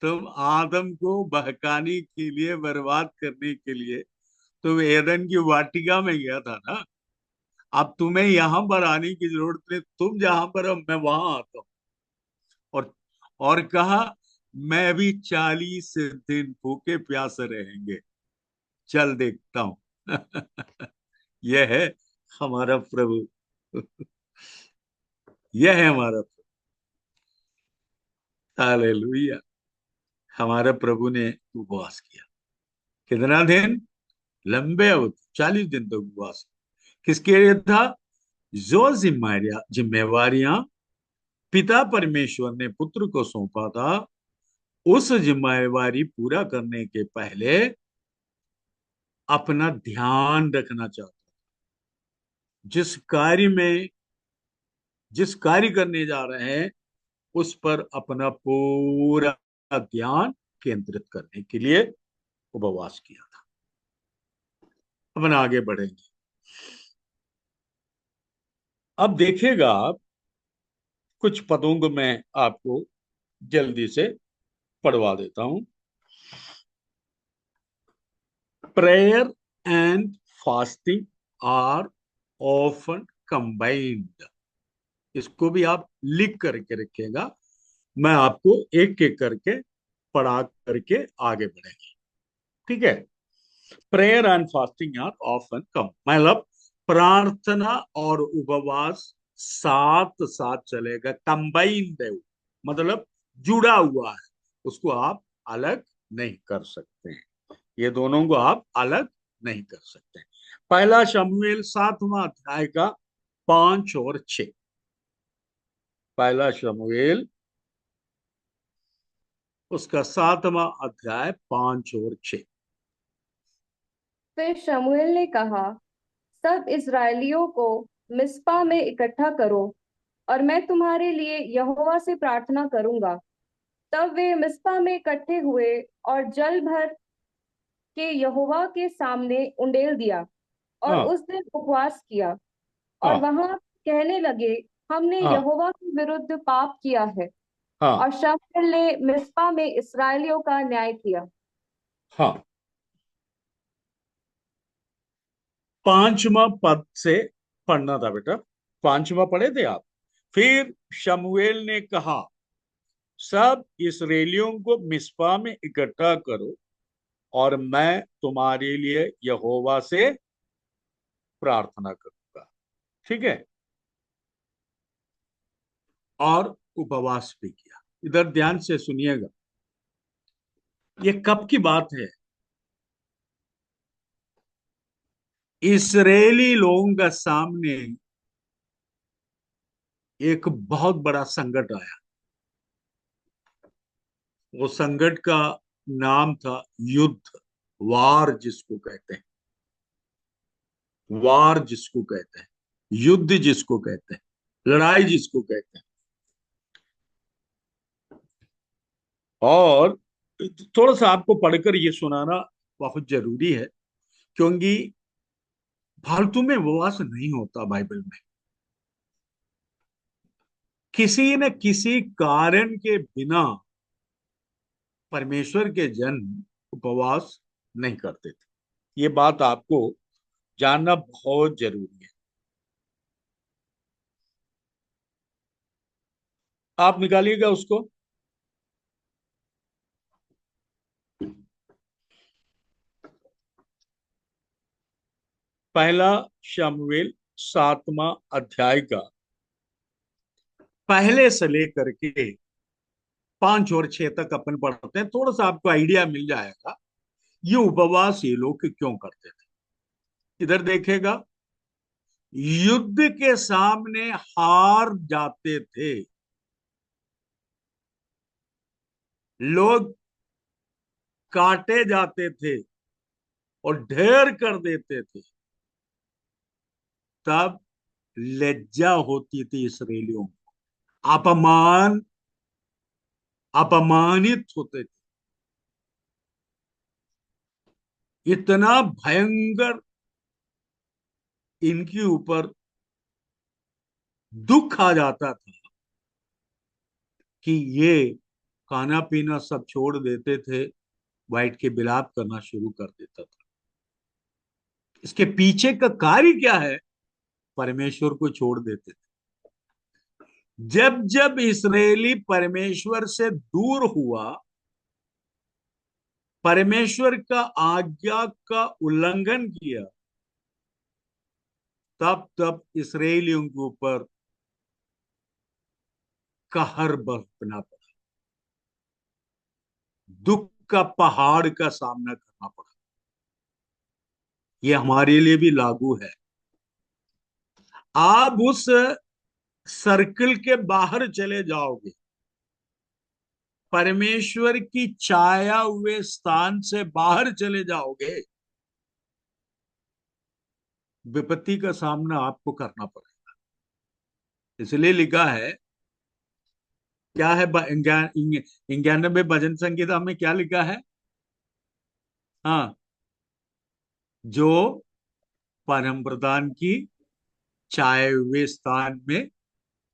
तुम आदम को बहकाने के लिए, बर्बाद करने के लिए तुम एदन की वाटिका में गया था ना। अब तुम्हें यहां पर आने की जरूरत नहीं, तुम जहां पर हो मैं वहां आता हूं। और और कहा मैं भी 40 दिन भूखे प्यासे रहेंगे, चल देखता हूं। यह है हमारा प्रभु। यह है हमारा प्रभु। हालेलुया। हमारे प्रभु ने उपवास किया। कितना दिन? लंबे अवधि, 40 दिन तक उपवास। किसके लिए था? जो जिम्मेवारियां पिता परमेश्वर ने पुत्र को सौंपा था, उस जिम्मेवारी पूरा करने के पहले अपना ध्यान रखना चाहता। जिस कार्य में, जिस कार्य करने जा रहे हैं, उस पर अपना पूरा ध्यान केंद्रित करने के लिए उपवास किया था। अपन आगे बढ़ेंगे। अब देखिएगा आप, कुछ पदों को मैं आपको जल्दी से पढ़वा देता हूं। Prayer and fasting are often combined. इसको भी आप लिख करके रखिएगा। मैं आपको एक एक करके पढ़ा करके आगे बढ़ेंगे, ठीक है? Prayer and fasting are often come, मतलब प्रार्थना और उपवास साथ साथ चलेगा। कंबाइंड है वो, मतलब जुड़ा हुआ है, उसको आप अलग नहीं कर सकते हैं। ये दोनों को आप अलग नहीं कर सकते। पहला शमूएल 7वां अध्याय का 5 और 6। पहला शमूएल उसका 7वां अध्याय 5 और 6। फिर शमूएल ने कहा, सब इस्राएलियों को मिस्पा में इकट्ठा करो, और मैं तुम्हारे लिए यहोवा से प्रार्थना करूंगा। तब वे मिस्पा में इकट्ठे हुए और जल भर के यहोवा के सामने उंडेल दिया, और हाँ, उस दिन उपवास किया, और हाँ, वहां कहने लगे, हमने हाँ, यहोवा के विरुद्ध पाप किया है। हाँ, और शमूएल ने मिस्पा में इस्राएलियों का न्याय किया। हाँ। 5वां पद से पढ़ना था बेटा। 5वां पढ़े थे आप? फिर शमूएल ने कहा, सब इसराइलियों को मिस्पा में इकट्ठा करो, और मैं तुम्हारे लिए यहोवा से प्रार्थना करूंगा। ठीक है? और उपवास भी किया। इधर ध्यान से सुनिएगा, ये कब की बात है? इस्राएली लोगों का सामने एक बहुत बड़ा संकट आया। वो संकट का नाम था युद्ध, वार जिसको कहते हैं, वार जिसको कहते हैं, युद्ध जिसको कहते हैं, लड़ाई जिसको कहते हैं। और थोड़ा सा आपको पढ़कर ये सुनाना बहुत जरूरी है, क्योंकि फालतू में उपवास नहीं होता बाइबल में। किसी न किसी कारण के बिना परमेश्वर के जन उपवास नहीं करते थे। ये बात आपको जानना बहुत जरूरी है। आप निकालिएगा उसको। पहला शमूएल 7वां अध्याय का पहले से लेकर के 5 और 6 तक अपन पढ़ते हैं, थोड़ा सा आपको आइडिया मिल जाएगा ये उपवास ये लोग क्यों करते थे। इधर देखेगा, युद्ध के सामने हार जाते थे लोग, काटे जाते थे और ढेर कर देते थे, तब लज्जा होती थी इसराइलियों को, अपमान, अपमानित होते थे। इतना भयंकर इनके ऊपर दुख आ जाता था कि ये खाना पीना सब छोड़ देते थे, बैठ के विलाप करना शुरू कर देता था। इसके पीछे का कार्य क्या है? परमेश्वर को छोड़ देते थे। जब जब इसराइली परमेश्वर से दूर हुआ, परमेश्वर का आज्ञा का उल्लंघन किया, तब तब इसराइलियों के ऊपर कहर बरतना पड़ा, दुख का पहाड़ का सामना करना पड़ा। ये हमारे लिए भी लागू है। आप उस सर्कल के बाहर चले जाओगे, परमेश्वर की छाया हुए स्थान से बाहर चले जाओगे, विपत्ति का सामना आपको करना पड़ेगा। इसलिए लिखा है, क्या है 91 भजन संगीता में क्या लिखा है? हाँ, जो परम प्रधान की छाए हुए स्थान में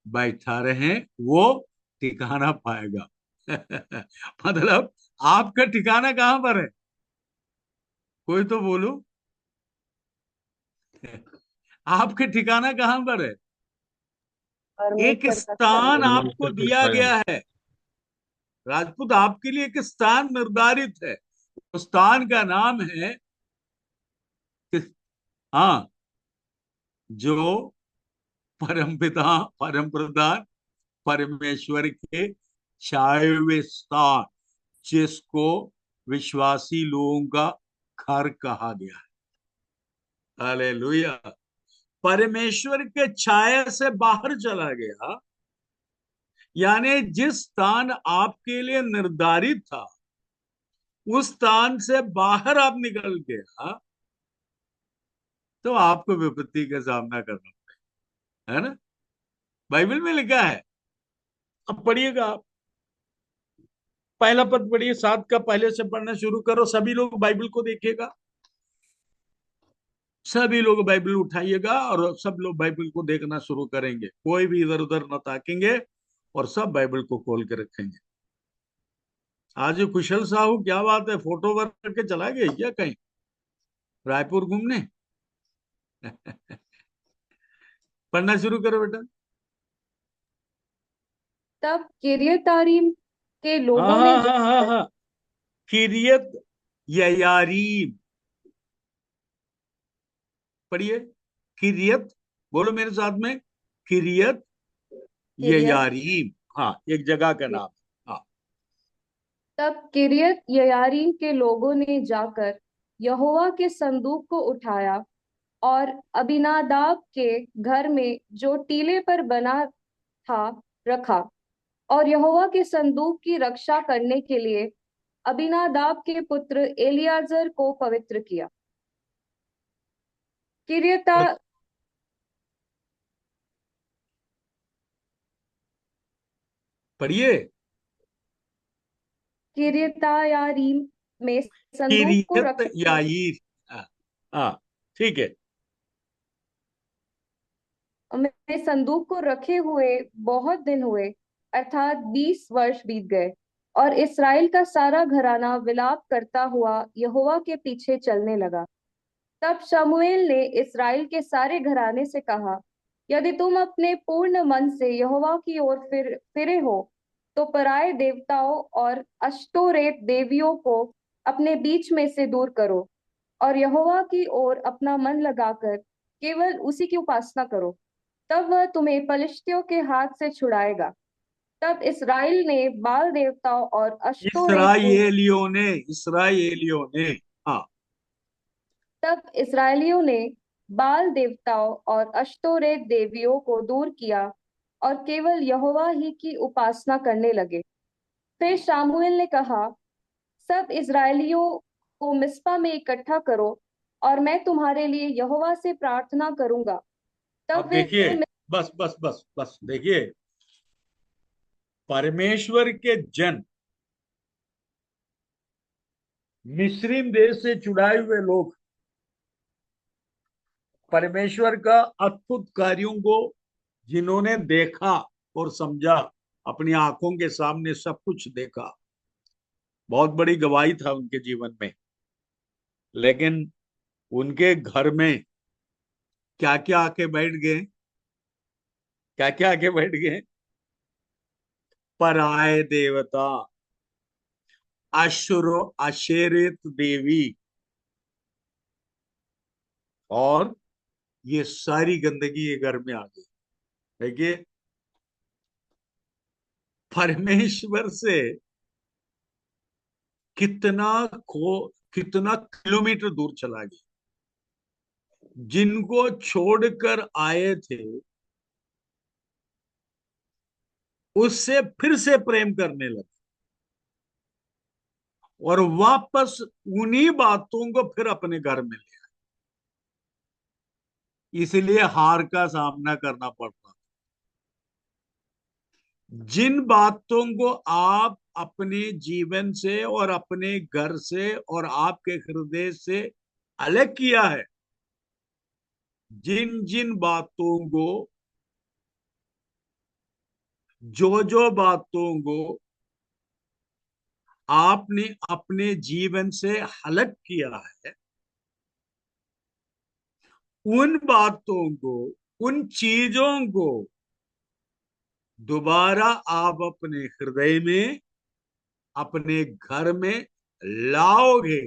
बैठा रहे वो ठिकाना पाएगा। मतलब आपका ठिकाना कहां पर है? कोई तो बोलो। आपके ठिकाना कहां पर है? एक परमेश्वर का स्थान स्थान। आपको परमेश्वर की दिया छाया गया में। है। राजपूत, आपके लिए एक स्थान निर्धारित है। उस स्थान का नाम है, हाँ, जो परमपिता, परम प्रधान, परमेश्वर के छाए हुए स्थान, जिसको विश्वासी लोगों का घर कहा गया है। हालेलुया। परमेश्वर के छाया से बाहर चला गया, यानी जिस स्थान आपके लिए निर्धारित था उस स्थान से बाहर आप निकल गया, तो आपको विपत्ति का सामना करना पड़ेगा, है ना? बाइबल में लिखा है। अब पढ़िएगा आप, पहला पद पढ़िए, 7 का पहले से पढ़ना शुरू करो। सभी लोग बाइबल को देखिएगा, सभी लोग बाइबल उठाइएगा और सब लोग बाइबल को देखना शुरू करेंगे। कोई भी इधर उधर न ताकेंगे और सब बाइबल को खोल के रखेंगे। आज कुशल साहू, क्या बात है, फोटो वर्क करके चला गया क्या कहीं रायपुर घूमने? पढ़ना शुरू करो बेटा। तब किर्यतारीम के हाँ लोगों ने हाँ हाँ हाँ हाँ, किरियत ययारीम। पढ़िए, किरियत, बोलो मेरे साथ में, किरियत किर्यत ययारीम। हाँ, एक जगह का नाम। हाँ, तब किर्यत ययारीम के लोगों ने जाकर यहोवा के संदूक को उठाया और अबीनादाब के घर में जो टीले पर बना था रखा और यहोवा के संदूक की रक्षा करने के लिए अबीनादाब के पुत्र एलियाजर को पवित्र किया। किरियता पढ़िए। किरियतायारीम में संदूक को किरियत रखे हुए याईर। हाँ हाँ, ठीक है। में संदूक को रखे हुए बहुत दिन हुए, अर्थात 20 वर्ष बीत गए। और इसराइल का सारा घराना विलाप करता हुआ यहोवा के पीछे चलने लगा। तब शमूएल ने इसराइल के सारे घराने से कहा, यदि तुम अपने पूर्ण मन से यहोवा की ओर फिरे हो तो पराए देवताओं और अश्तोरेत देवियों को अपने बीच में से दूर करो और यहोवा की ओर अपना मन लगाकर केवल उसी की उपासना करो, तब वह तुम्हें पलिश्तियों के हाथ से छुड़ाएगा। तब इसराइल ने बाल देवताओं और अश्तोरेत इसराइलियों ने। हाँ। तब इसराइलियों ने बाल देवताओं और अश्तोरेत देवियों को दूर किया और केवल यहोवा ही की उपासना करने लगे। फिर शामुएल ने कहा, सब इसराइलियों को मिस्पा में इकट्ठा करो और मैं तुम्हारे लिए यहोवा से प्रार्थना करूंगा। अब तब वे देखिए, बस बस बस बस देखिए, परमेश्वर के जन, मिस्रीम देश से छुड़ाए हुए लोग, परमेश्वर का अद्भुत कार्यों को जिन्होंने देखा और समझा, अपनी आंखों के सामने सब कुछ देखा, बहुत बड़ी गवाही था उनके जीवन में। लेकिन उनके घर में क्या क्या आके बैठ गए, क्या क्या आके बैठ गए? पराए देवता, अशुरो अशेरित देवी, और ये सारी गंदगी ये घर में आ गई। देखिए, परमेश्वर से कितना कितना किलोमीटर दूर चला गया। जिनको छोड़कर आए थे उससे फिर से प्रेम करने लगे और वापस उन्हीं बातों को फिर अपने घर में ले आए। इसलिए हार का सामना करना पड़ता। जिन बातों को आप अपने जीवन से और अपने घर से और आपके हृदय से अलग किया है, जिन जिन बातों को, जो बातों को आपने अपने जीवन से अलग किया है, उन बातों को, उन चीजों को दोबारा आप अपने हृदय में, अपने घर में लाओगे,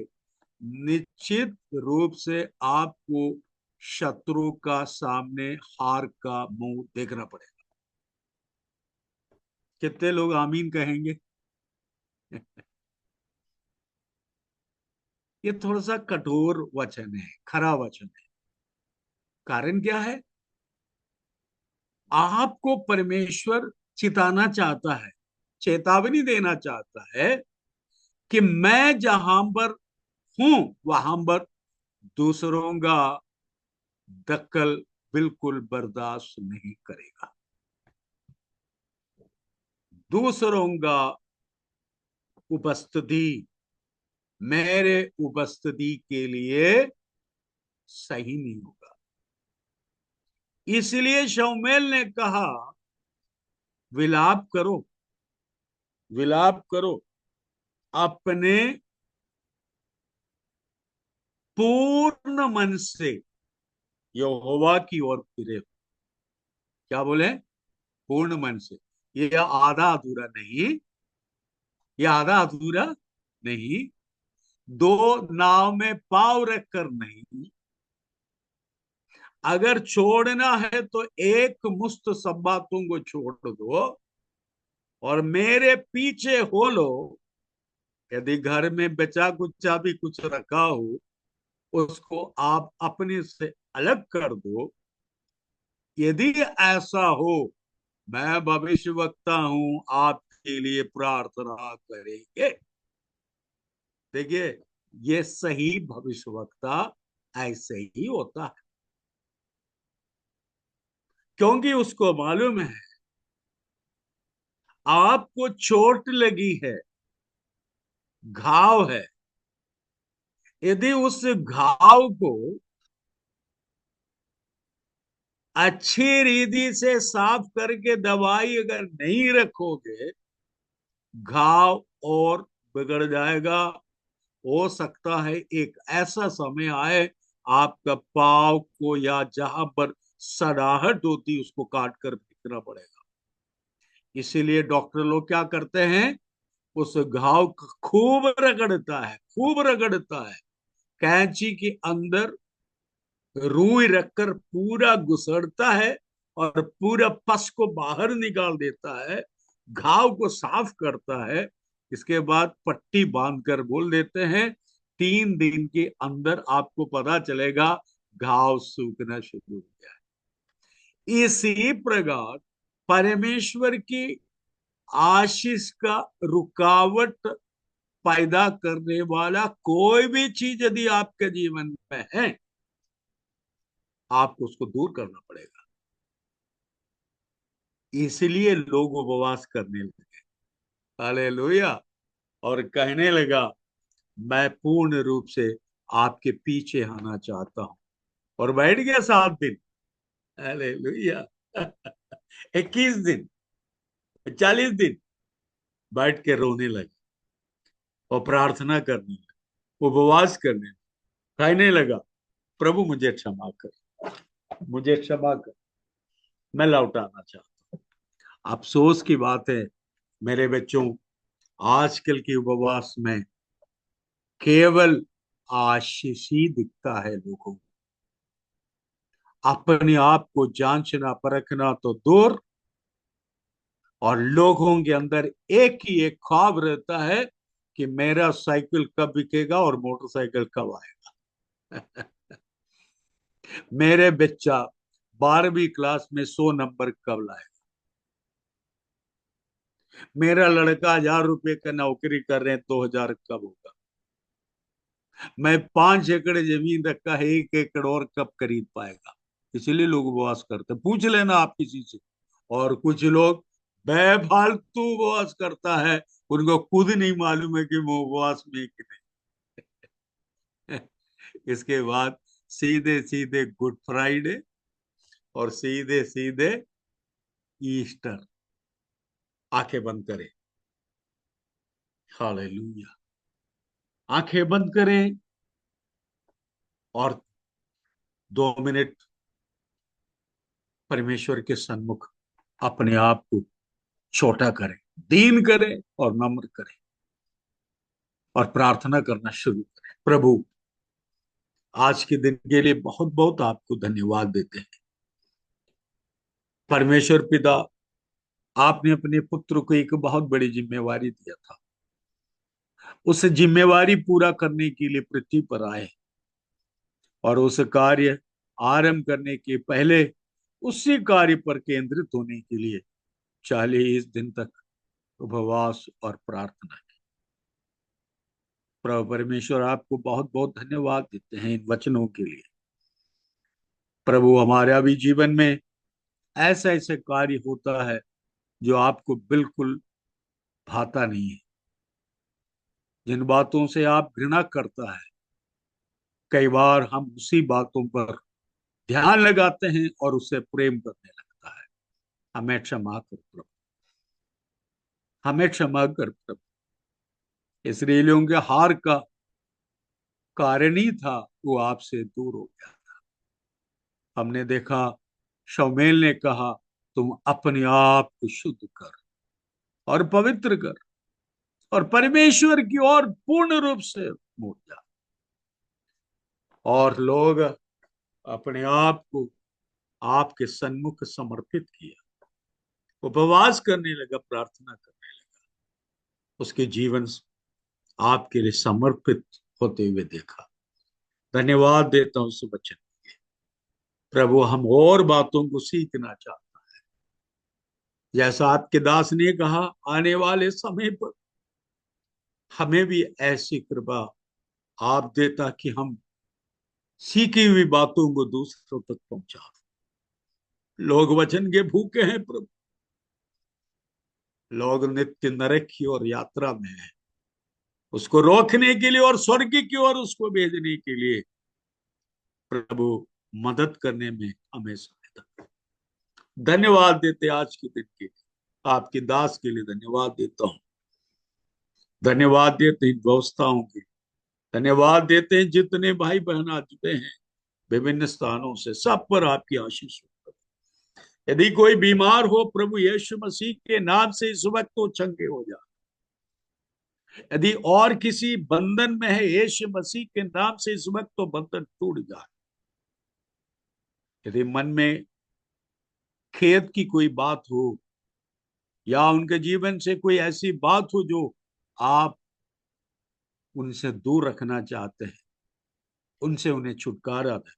निश्चित रूप से आपको शत्रु का सामने हार का मुंह देखना पड़ेगा। कितने लोग आमीन कहेंगे? ये थोड़ा सा कठोर वचन है, खरा वचन है। कारण क्या है? आपको परमेश्वर चिताना चाहता है, चेतावनी देना चाहता है कि मैं जहां पर हूं वहां पर दूसरों का दखल बिल्कुल बर्दाश्त नहीं करेगा। दूसरों का उपस्थिति मेरे उपस्थिति के लिए सही नहीं होगा। इसलिए शमूएल ने कहा, विलाप करो, विलाप करो, अपने पूर्ण मन से यहोवा की ओर फिरे। क्या बोले? पूर्ण मन से। ये आधा अधूरा नहीं, ये आधा अधूरा नहीं, दो नाव में पांव रखकर नहीं। अगर छोड़ना है तो एक मुस्त सब बातों को छोड़ दो और मेरे पीछे हो लो। यदि घर में बचा कुचा भी कुछ रखा हो, उसको आप अपने से अलग कर दो। यदि ऐसा हो, मैं भविष्यवक्ता हूं, आपके लिए प्रार्थना करेंगे। देखिए, ये सही भविष्यवक्ता ऐसे ही होता है, क्योंकि उसको मालूम है आपको चोट लगी है, घाव है। यदि उस घाव को अच्छी रीति से साफ करके दवाई अगर नहीं रखोगे, घाव और बिगड़ जाएगा। हो सकता है एक ऐसा समय आए आपका पाव को या जहां पर सड़ाहट होती उसको काट कर फेंकना पड़ेगा। इसीलिए डॉक्टर लोग क्या करते हैं, उस घाव को खूब रगड़ता है, खूब रगड़ता है, कैंची के अंदर रुई रखकर पूरा घुसड़ता है और पूरा पस को बाहर निकाल देता है, घाव को साफ करता है। इसके बाद पट्टी बांधकर बोल देते हैं 3 दिन के अंदर आपको पता चलेगा घाव सूखना शुरू हो गया है। इसी प्रकार परमेश्वर की आशीष का रुकावट पैदा करने वाला कोई भी चीज यदि आपके जीवन में है, आपको उसको दूर करना पड़ेगा। इसलिए लोग उपवास करने लगे। हालेलुया। और कहने लगा, मैं पूर्ण रूप से आपके पीछे आना चाहता हूं। और बैठ गया 7 दिन। हालेलुया। 21 दिन, 40 दिन बैठ के रोने लगे और प्रार्थना करने लगे, उपवास करने लगे, कहने लगा, प्रभु मुझे क्षमा कर, मुझे क्षमा कर, मैं लौटाना चाहता हूं। अफसोस की बात है मेरे बच्चों, आजकल के उपवास में केवल आशीष ही दिखता है लोगों को। अपने आप को जांचना परखना तो दूर, और लोगों के अंदर एक ही एक ख्वाब रहता है कि मेरा साइकिल कब बिकेगा और मोटरसाइकिल कब आएगा। मेरे बच्चा 12वीं क्लास में 100 नंबर कब लाएगा, मेरा लड़का 1000 रुपए का नौकरी कर रहे हैं 2000 कब होगा, मैं 5 एकड़ जमीन रखा है 1 एकड़ और कब खरीद पाएगा। इसलिए लोग उपवास करते हैं। पूछ लेना आप किसी से। और कुछ लोग बेफालतू उपवास करता है, उनको खुद नहीं मालूम है कि वो उपवास में कि नहीं। इसके बाद सीधे सीधे गुड फ्राइडे और सीधे सीधे ईस्टर, आंखें बंद करें। हालेलुया। आंखें बंद करें और 2 मिनट परमेश्वर के सन्मुख अपने आप को छोटा करें, दीन करें और नम्र करें और प्रार्थना करना शुरू करें। प्रभु, आज के दिन के लिए बहुत बहुत आपको धन्यवाद देते हैं। परमेश्वर पिता, आपने अपने पुत्र को एक बहुत बड़ी जिम्मेवारी दिया था, उस जिम्मेवारी पूरा करने के लिए पृथ्वी पर आए और उस कार्य आरंभ करने के पहले उसी कार्य पर केंद्रित होने के लिए 40 दिन तक उपवास और प्रार्थना की। प्रभु परमेश्वर, आपको बहुत बहुत धन्यवाद देते हैं इन वचनों के लिए। प्रभु, हमारा भी जीवन में ऐसा ऐसे कार्य होता है जो आपको बिल्कुल भाता नहीं है, जिन बातों से आप घृणा करता है। कई बार हम उसी बातों पर ध्यान लगाते हैं और उससे प्रेम करने लगता है। हमें क्षमा कर प्रभु, हमें क्षमा कर प्रभु। इसराइलियों के हार का कारण ही था वो आपसे दूर हो गया। हमने देखा, शमूएल ने कहा, तुम अपने आप को शुद्ध कर और पवित्र कर और परमेश्वर की ओर पूर्ण रूप से मुड़ जा। और लोग अपने आप को आपके सन्मुख समर्पित किया, उपवास करने लगा, प्रार्थना करने लगा, उसके जीवन आपके लिए समर्पित होते हुए देखा। धन्यवाद देता हूं उस वचन के। लिए। प्रभु, हम और बातों को सीखना चाहते हैं, जैसा आपके दास ने कहा, आने वाले समय पर हमें भी ऐसी कृपा आप दे ताकि हम सीखी हुई बातों को दूसरों तक पहुंचा। लोग वचन के भूखे हैं प्रभु, लोग नित्य नरक की ओर यात्रा में हैं, उसको रोकने के लिए और स्वर्ग की ओर उसको भेजने के लिए प्रभु मदद करने में हमें सहायता करें। धन्यवाद देते आज के दिन के लिए, आपके दास के लिए धन्यवाद देता हूं। धन्यवाद देते हैं व्यवस्थाओं के, धन्यवाद देते हैं जितने भाई बहन आ जुटे हैं विभिन्न स्थानों से, सब पर आपकी आशीष हो। यदि कोई बीमार हो प्रभु यीशु मसीह के नाम से इस वक्त तो चंगे हो जाए। यदि और किसी बंधन में है यीशु मसीह के नाम से इस वक्त तो बंधन टूट जाए। यदि मन में खेद की कोई बात हो या उनके जीवन से कोई ऐसी बात हो जो आप उनसे दूर रखना चाहते हैं, उनसे उन्हें छुटकारा दे,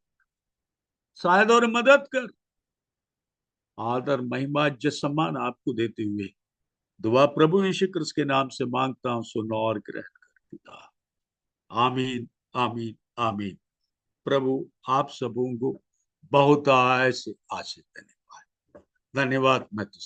शायद और मदद कर। आदर महिमा इज्जत सम्मान आपको देते हुए दुआ प्रभु यीशु कृष्ण के नाम से मांगता हूं, सुनो और ग्रहण कर पिता। आमीन आमीन आमीन। प्रभु आप सबों को बहुत ऐसे आशीष देने पाए। धन्यवाद। मैं तो